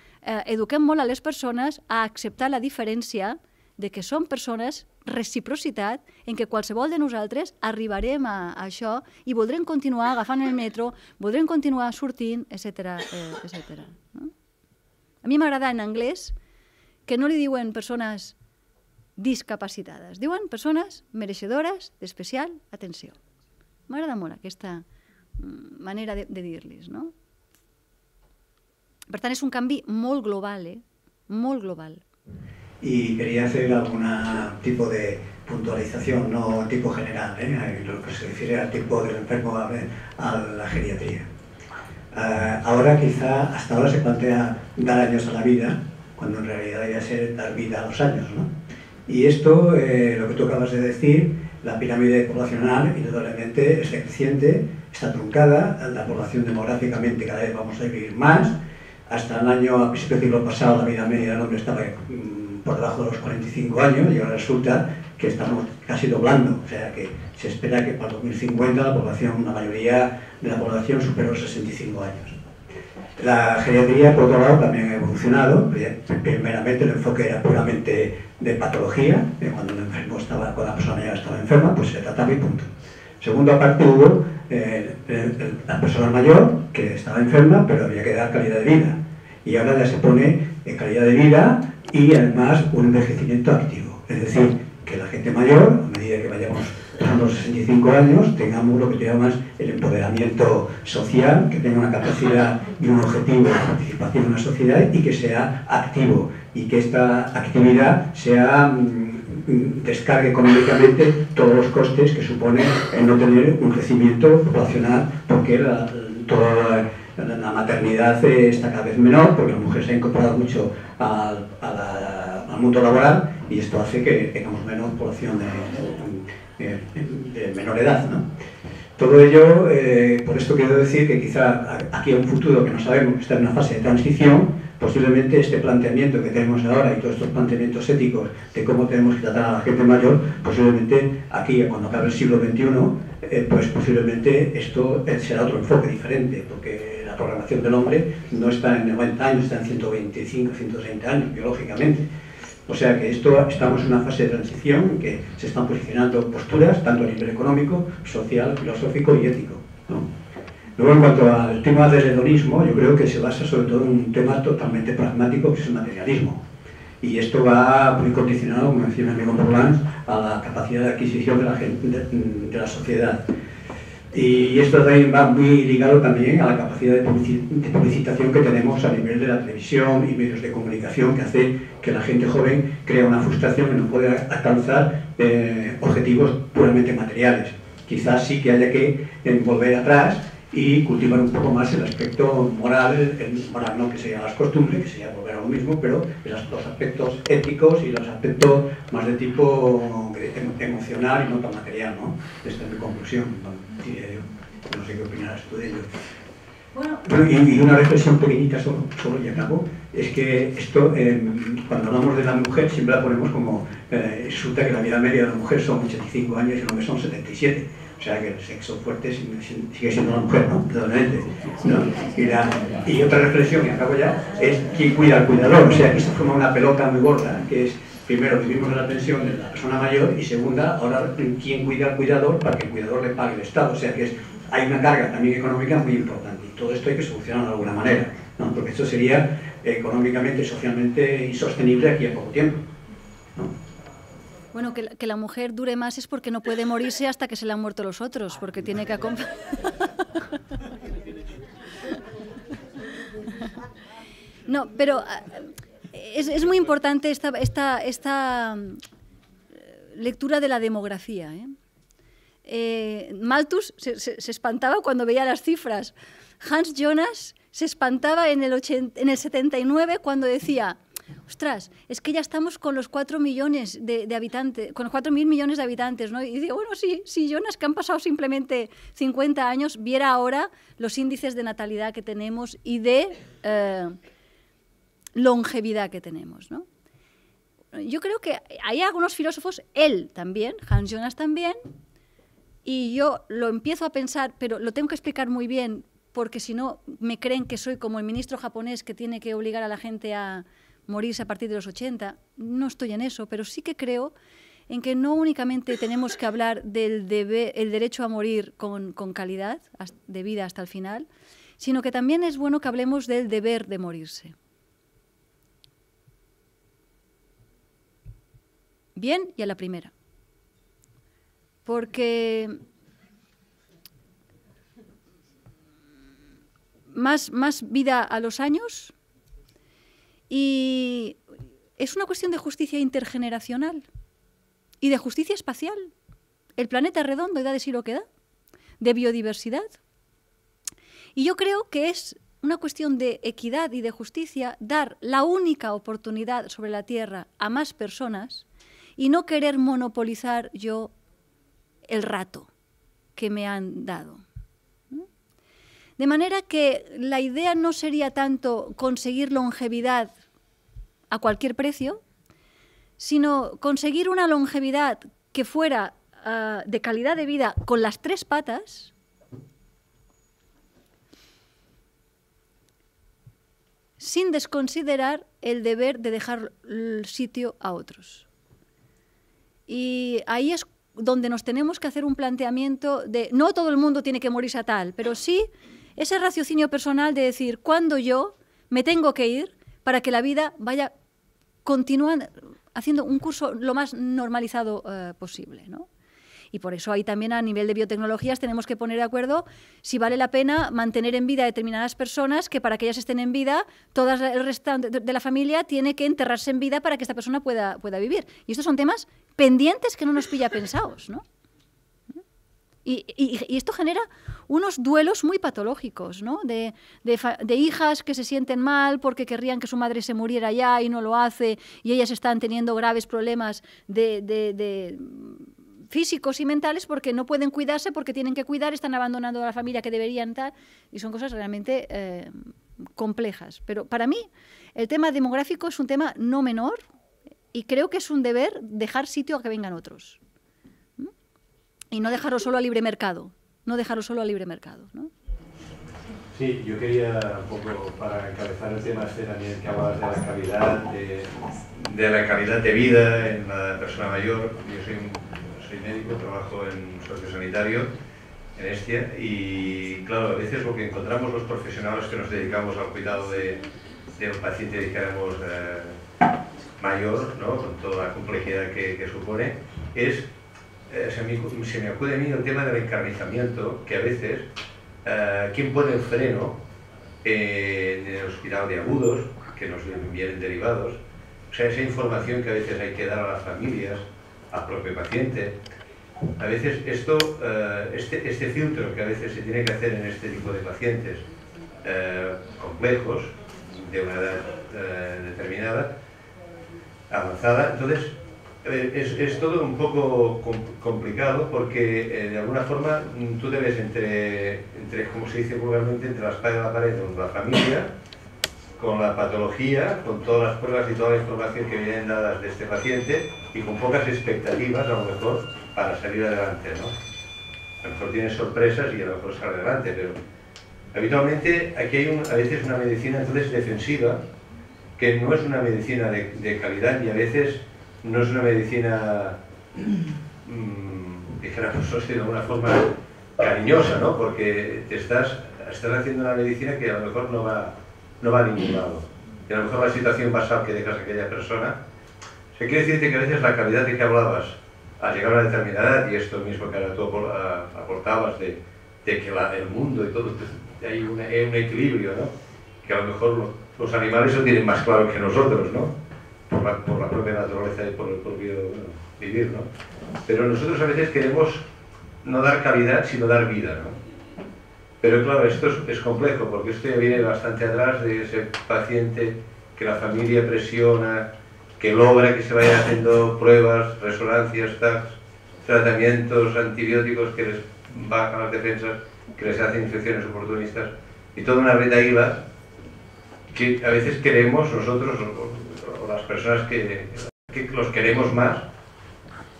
eduquem molt a les persones a acceptar la diferència de que som persones, reciprocitat, en què qualsevol de nosaltres arribarem a això i voldrem continuar agafant el metro, voldrem continuar sortint, etc. A mi m'agrada en anglès que no li diuen persones discapacitades, diuen persones mereixedores d'especial atenció. M'agrada molt aquesta manera de dir-los, no? Per tant, és un canvi molt global, molt global. Y quería hacer algún tipo de puntualización, no tipo general, lo que se refiere al tipo del enfermo a la geriatría. Ahora quizá, hasta ahora se plantea dar años a la vida, cuando en realidad debería ser dar vida a los años, ¿no? Y esto, lo que tú acabas de decir, la pirámide poblacional indudablemente es decreciente, está truncada, la población demográficamente cada vez vamos a vivir más. Hasta el año, a principios del siglo pasado, la vida media del hombre estaba por debajo de los 45 años y ahora resulta que estamos casi doblando. O sea que se espera que para 2050 la población, la mayoría de la población supere los 65 años. La geriatría, por otro lado, también ha evolucionado. Primeramente el enfoque era puramente de patología, cuando el enfermo estaba, cuando la persona ya estaba enferma, pues se trataba y punto. Segundo, aparte hubo la persona mayor que estaba enferma, pero había que dar calidad de vida. Y ahora ya se pone calidad de vida y además un envejecimiento activo. Es decir, que la gente mayor, a medida que vayamos pasando los 65 años, tengamos lo que llamamos el empoderamiento social, que tenga una capacidad y un objetivo de participación en la sociedad y que sea activo. Y que esta actividad sea... descargue económicamente todos los costes que supone el no tener un crecimiento poblacional, porque toda la maternidad está cada vez menor, porque la mujer se ha incorporado mucho al mundo laboral y esto hace que tengamos menos población de menor edad, ¿no? Todo ello, por esto quiero decir que quizá aquí a un futuro que no sabemos, que está en una fase de transición, posiblemente este planteamiento que tenemos ahora y todos estos planteamientos éticos de cómo tenemos que tratar a la gente mayor, posiblemente aquí, cuando acabe el siglo XXI, pues posiblemente esto será otro enfoque diferente, porque la programación del hombre no está en 90 años, está en 125, 130 años, biológicamente. O sea que estamos en una fase de transición en que se están posicionando posturas, tanto a nivel económico, social, filosófico y ético, ¿no? Luego, en cuanto al tema del hedonismo, yo creo que se basa sobre todo en un tema totalmente pragmático, que es el materialismo. Y esto va muy condicionado, como decía mi amigo Morlans, a la capacidad de adquisición de la gente, de la sociedad. Y esto también va muy ligado también a la capacidad de publicitación que tenemos a nivel de la televisión y medios de comunicación, que hace que la gente joven crea una frustración y no puede alcanzar objetivos puramente materiales. Quizás sí que haya que volver atrás y cultivar un poco más el aspecto moral, el moral no que sean las costumbres, que sería volver a lo mismo, pero los aspectos éticos y los aspectos más de tipo emocional y no tan material, ¿no? Esta es mi conclusión, diría yo. No sé qué opinarás tú de ello. Bueno, y una reflexión pequeñita solo y acabo, es que esto, cuando hablamos de la mujer, siempre la ponemos como, resulta que la vida media de la mujer son 85 años y el hombre son 77. O sea que el sexo fuerte sigue siendo la mujer, ¿no? Totalmente, ¿no? Y otra reflexión, y acabo ya, es quién cuida al cuidador. O sea, aquí se forma una pelota muy gorda, que es, primero, vivimos de la pensión de la persona mayor, y segunda, ahora, quién cuida al cuidador para que el cuidador le pague el Estado. O sea que hay una carga también económica muy importante. Y todo esto hay que solucionarlo de alguna manera, ¿no? Porque esto sería económicamente y socialmente insostenible aquí a poco tiempo, ¿no? Bueno, que la mujer dure más es porque no puede morirse hasta que se le han muerto los otros, porque tiene que acompañar. No, pero es muy importante esta lectura de la demografía, Malthus se espantaba cuando veía las cifras. Hans Jonas se espantaba en el 79 cuando decía: ostras, es que ya estamos con los 4 millones de habitantes, con los 4.000 millones de habitantes, ¿no? Y digo, bueno, sí, Jonas, que han pasado simplemente 50 años, viera ahora los índices de natalidad que tenemos y de longevidad que tenemos, ¿no? Yo creo que hay algunos filósofos, él también, Hans Jonas también, y yo lo empiezo a pensar, pero lo tengo que explicar muy bien, porque si no me creen que soy como el ministro japonés que tiene que obligar a la gente a morirse a partir de los 80. No estoy en eso, pero sí que creo en que no únicamente tenemos que hablar del el derecho a morir con calidad de vida hasta el final, sino que también es bueno que hablemos del deber de morirse. Bien y a la primera. Porque más vida a los años, y es una cuestión de justicia intergeneracional y de justicia espacial. El planeta es redondo y da de sí lo que da, de biodiversidad. Y yo creo que es una cuestión de equidad y de justicia dar la única oportunidad sobre la Tierra a más personas y no querer monopolizar yo el rato que me han dado. De manera que la idea no sería tanto conseguir longevidad a cualquier precio, sino conseguir una longevidad que fuera de calidad de vida con las 3 patas, sin desconsiderar el deber de dejar el sitio a otros. Y ahí es donde nos tenemos que hacer un planteamiento de no todo el mundo tiene que morirse a tal, pero sí ese raciocinio personal de decir cuándo yo me tengo que ir para que la vida vaya continuando haciendo un curso lo más normalizado posible, ¿no? Y por eso ahí también a nivel de biotecnologías tenemos que poner de acuerdo si vale la pena mantener en vida a determinadas personas, que para que ellas estén en vida, todo el restante de la familia tiene que enterrarse en vida para que esta persona pueda vivir. Y estos son temas pendientes que no nos pilla pensados, ¿no? Y esto genera unos duelos muy patológicos, ¿no? De hijas que se sienten mal porque querrían que su madre se muriera ya y no lo hace, y ellas están teniendo graves problemas de físicos y mentales porque no pueden cuidarse, porque tienen que cuidar, están abandonando a la familia que deberían tal, y son cosas realmente complejas. Pero para mí el tema demográfico es un tema no menor y creo que es un deber dejar sitio a que vengan otros. Y no dejarlo solo al libre mercado, ¿no? Sí, yo quería un poco, para encabezar el tema este también que hablabas de la calidad de la calidad de vida en la persona mayor. Yo soy médico, trabajo en un sociosanitario en Hestia, y claro, a veces lo que encontramos los profesionales que nos dedicamos al cuidado de un paciente, dijéramos, mayor, ¿no? Con toda la complejidad que supone, es, se me acude a mí el tema del encarnizamiento, que a veces, ¿quién pone el freno en el hospital de agudos, que nos vienen derivados? O sea, esa información que a veces hay que dar a las familias, al propio paciente. A veces esto, este filtro que a veces se tiene que hacer en este tipo de pacientes complejos, de una edad determinada, avanzada, entonces es todo un poco complicado porque de alguna forma tú debes entre, como se dice vulgarmente, entre la espada y la pared con la familia, con la patología, con todas las pruebas y toda la información que vienen dadas de este paciente y con pocas expectativas a lo mejor para salir adelante, ¿no? A lo mejor tienes sorpresas y a lo mejor sale adelante, pero habitualmente aquí hay a veces una medicina entonces defensiva que no es una medicina de calidad y a veces no es una medicina, dijéramos, de alguna forma cariñosa, ¿no? Porque estás haciendo una medicina que a lo mejor no va a ningún lado. Y a lo mejor la situación basal que dejas a aquella persona, se quiere decirte que a veces la calidad de que hablabas al llegar a una determinada edad, y esto mismo que ahora tú aportabas de que el mundo y todo, hay un equilibrio, ¿no? Que a lo mejor los animales lo tienen más claro que nosotros, ¿no? Por la propia naturaleza y por el propio vivir, ¿no? Pero nosotros a veces queremos no dar calidad, sino dar vida, ¿no? Pero claro, esto es complejo, porque esto ya viene bastante atrás de ese paciente que la familia presiona, que logra que se vayan haciendo pruebas, resonancias, tratamientos antibióticos que les bajan las defensas, que les hacen infecciones oportunistas, y toda una retaíla que a veces queremos nosotros, o las personas que los queremos más,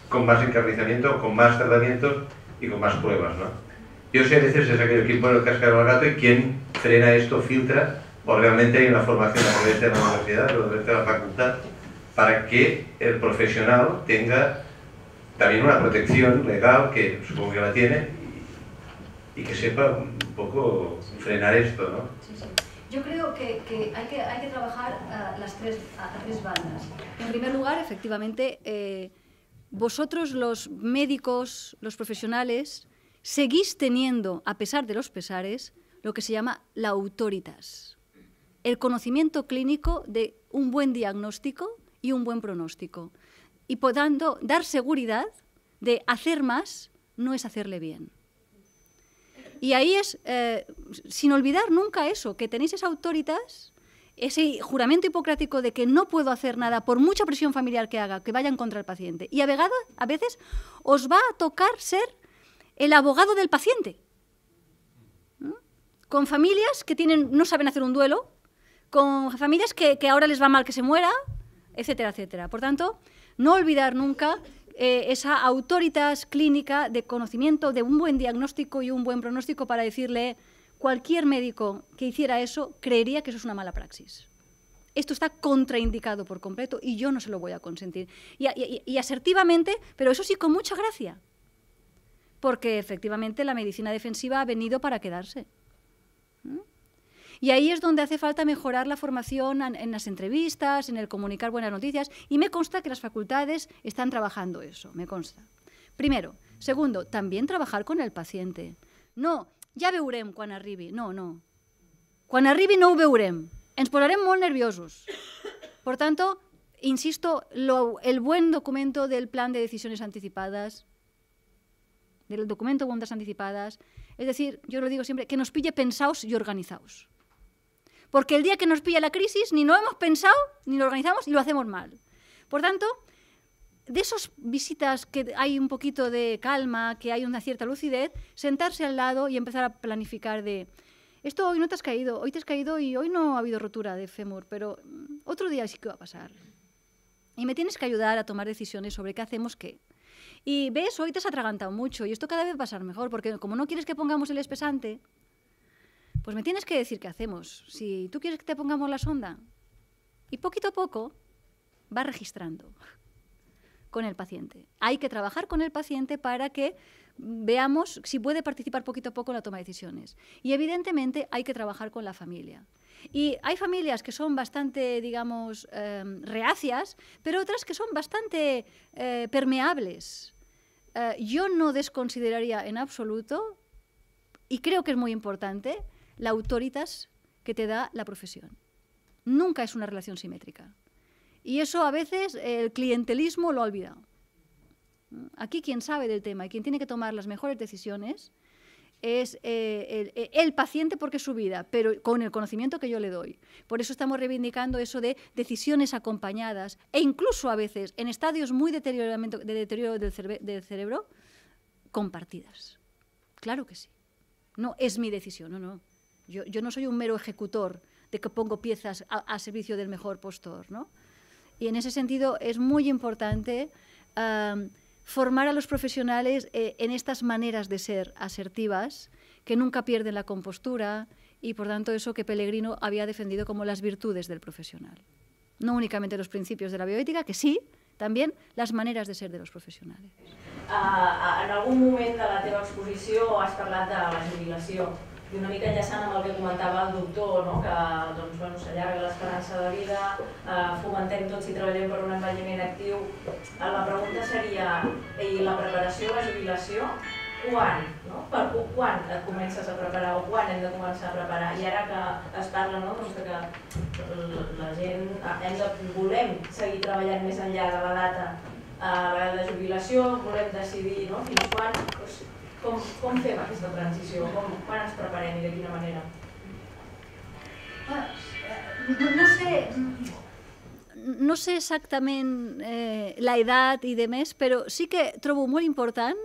con más encarnizamiento, con más tratamientos y con más pruebas, ¿no? Yo sé a veces es aquel quien pone el cascabel al gato y quien frena esto, filtra, o realmente hay una formación a través de la universidad, a través de la facultad, para que el profesional tenga también una protección legal, que supongo que la tiene, y que sepa un poco frenar esto, ¿no? Sí, sí. Yo creo que hay que trabajar a tres bandas. En primer lugar, efectivamente, vosotros los médicos, los profesionales, seguís teniendo, a pesar de los pesares, lo que se llama la autoritas, el conocimiento clínico de un buen diagnóstico y un buen pronóstico. Y podando dar seguridad de hacer más no es hacerle bien. Y ahí es, sin olvidar nunca eso, que tenéis esa autoritas, ese juramento hipocrático de que no puedo hacer nada por mucha presión familiar que haga, que vayan contra el paciente. Y a veces os va a tocar ser el abogado del paciente. ¿No? Con familias que no saben hacer un duelo, con familias que ahora les va mal que se muera, etcétera, etcétera. Por tanto, no olvidar nunca esa autoritas clínica de conocimiento de un buen diagnóstico y un buen pronóstico para decirle, cualquier médico que hiciera eso creería que eso es una mala praxis. Esto está contraindicado por completo y yo no se lo voy a consentir. Y asertivamente, pero eso sí con mucha gracia, porque efectivamente la medicina defensiva ha venido para quedarse. Y ahí es donde hace falta mejorar la formación en las entrevistas, en el comunicar buenas noticias, y me consta que las facultades están trabajando eso, me consta. Primero. Segundo, también trabajar con el paciente. No, ja veurem quan arribi. No, no. Quan arribi no ho veurem. Ens posarem molt nerviosos. Por tanto, insisto, el buen documento del plan de decisiones anticipadas, del documento de voluntades anticipadas, es decir, yo lo digo siempre, que nos pille pensados y organizados. Porque el día que nos pilla la crisis ni lo hemos pensado, ni lo organizamos y lo hacemos mal. Por tanto, de esas visitas que hay un poquito de calma, que hay una cierta lucidez, sentarse al lado y empezar a planificar de esto hoy no te has caído, hoy te has caído y hoy no ha habido rotura de fémur, pero otro día sí que va a pasar. Y me tienes que ayudar a tomar decisiones sobre qué hacemos qué. Y ves, hoy te has atragantado mucho y esto cada vez va a ser mejor, porque como no quieres que pongamos el espesante, pues me tienes que decir qué hacemos. Si tú quieres que te pongamos la sonda, y poquito a poco va registrando. con el paciente. Hay que trabajar con el paciente para que veamos si puede participar poquito a poco en la toma de decisiones. Y evidentemente hay que trabajar con la familia. Y hay familias que son bastante, digamos, reacias, pero otras que son bastante permeables. Yo no desconsideraría en absoluto, y creo que es muy importante, la autoritas que te da la profesión. Nunca es una relación simétrica. Y eso a veces el clientelismo lo ha olvidado. Aquí quien sabe del tema y quien tiene que tomar las mejores decisiones es el paciente porque es su vida, pero con el conocimiento que yo le doy. Por eso estamos reivindicando eso de decisiones acompañadas e incluso a veces en estadios muy de deterioro del cerebro, compartidas. Claro que sí. No es mi decisión, no. Yo no soy un mero ejecutor de que pongo piezas a servicio del mejor postor, ¿no? Y en ese sentido es muy importante formar a los profesionales en estas maneras de ser asertivas, que nunca pierden la compostura y, por tanto, eso que Pellegrino había defendido como las virtudes del profesional. No únicamente los principios de la bioética, que sí, también las maneres de ser de los professionals. En algun moment de la teva exposició has parlat de la jubilació i una mica enllaçant amb el que comentava el doctor, no? Que doncs, bueno, s'allarga l'esperança de vida, fomentem tots i treballem per un envelliment actiu. La pregunta seria, i la preparació a la jubilació, quan? No? Quan et comences a preparar o quan hem de començar a preparar? I ara que es parla, no? Doncs que la gent volem seguir treballant més enllà de la data de jubilació, volem decidir, no? Fins quan, doncs, com fem aquesta transició, quan ens preparem i de quina manera? No sé exactament la edat i demés, però sí que trobo molt important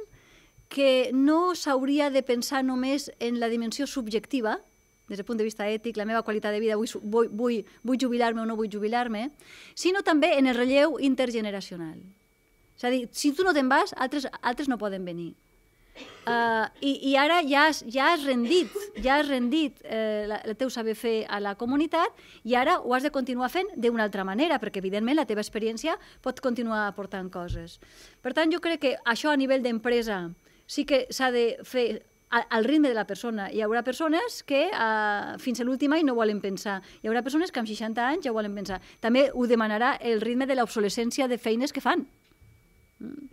que no s'hauria de pensar només en la dimensió subjectiva, des del punt de vista ètic, la meva qualitat de vida, vull jubilar-me o no vull jubilar-me, sinó també en el relleu intergeneracional. És a dir, si tu no te'n vas, altres no poden venir. I ara ja has rendit el teu saber fer a la comunitat i ara ho has de continuar fent d'una altra manera, perquè evidentment la teva experiència pot continuar aportant coses. Per tant, jo crec que això a nivell d'empresa sí que s'ha de fer al ritme de la persona. Hi haurà persones que fins a l'últim any no volen pensar. Hi haurà persones que amb 60 anys ja volen pensar. També ho demanarà el ritme de l'obsolescència de feines que fan.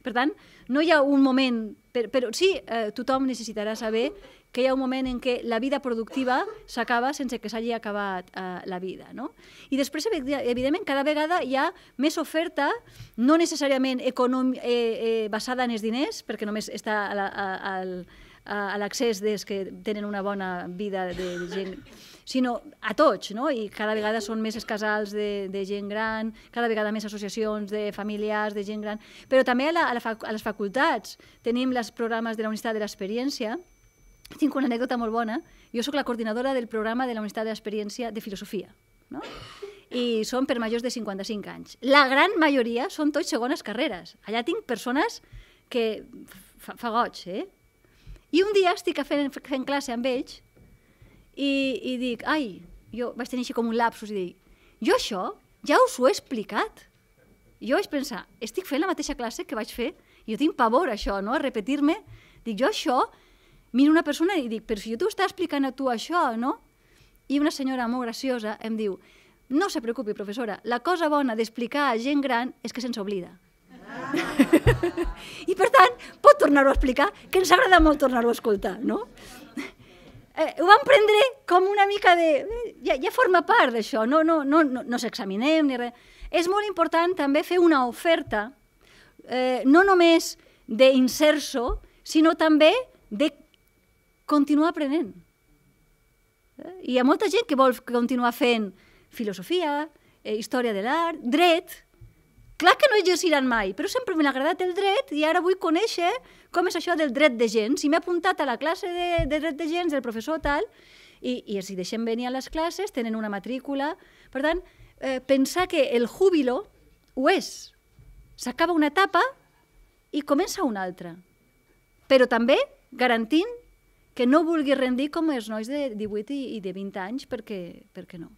Per tant, no hi ha un moment, però sí, tothom necessitarà saber que hi ha un moment en què la vida productiva s'acaba sense que s'hagi acabat la vida. I després, evidentment, cada vegada hi ha més oferta, no necessàriament basada en els diners, perquè només està a l'accés dels que tenen una bona vida de gent, sinó a tots, i cada vegada són més els casals de gent gran, cada vegada més associacions de familiars, de gent gran, però també a les facultats tenim els programes de la Universitat de l'Experiència. Tinc una anècdota molt bona, jo soc la coordinadora del programa de la Universitat de l'Experiència de Filosofia, i són per majors de 55 anys. La gran majoria són tots segones carreres. Allà tinc persones que fa goig, I un dia estic fent classe amb ells i dic, jo vaig tenir així com un lapsus i dic, jo això ja us ho he explicat. Jo vaig pensar, estic fent la mateixa classe que vaig fer, jo tinc pavor a això, a repetir-me. Dic, jo això, miro una persona i dic, però si jo t'ho estava explicant a tu això, no? I una senyora molt graciosa em diu, no se preocupi, professora, la cosa bona d'explicar a gent gran és que se'ns oblida. I per tant, pot tornar-ho a explicar, que ens agrada molt tornar-ho a escoltar, no? Ho vam prendre com una mica de... Ja forma part d'això, no s'examinem ni res. És molt important també fer una oferta, no només d'inserso, sinó també de continuar aprenent. Hi ha molta gent que vol continuar fent filosofia, història de l'art, dret. Clar que no exerciran mai, però sempre m'ha agradat el dret i ara vull conèixer com és això del dret de gens. I m'he apuntat a la classe de dret de gens del professor tal i els hi deixem venir a les classes, tenen una matrícula. Per tant, pensar que el júbilo ho és. S'acaba una etapa i comença una altra. Però també garantint que no vulgui rendir com els nois de 18 i de 20 anys, perquè no.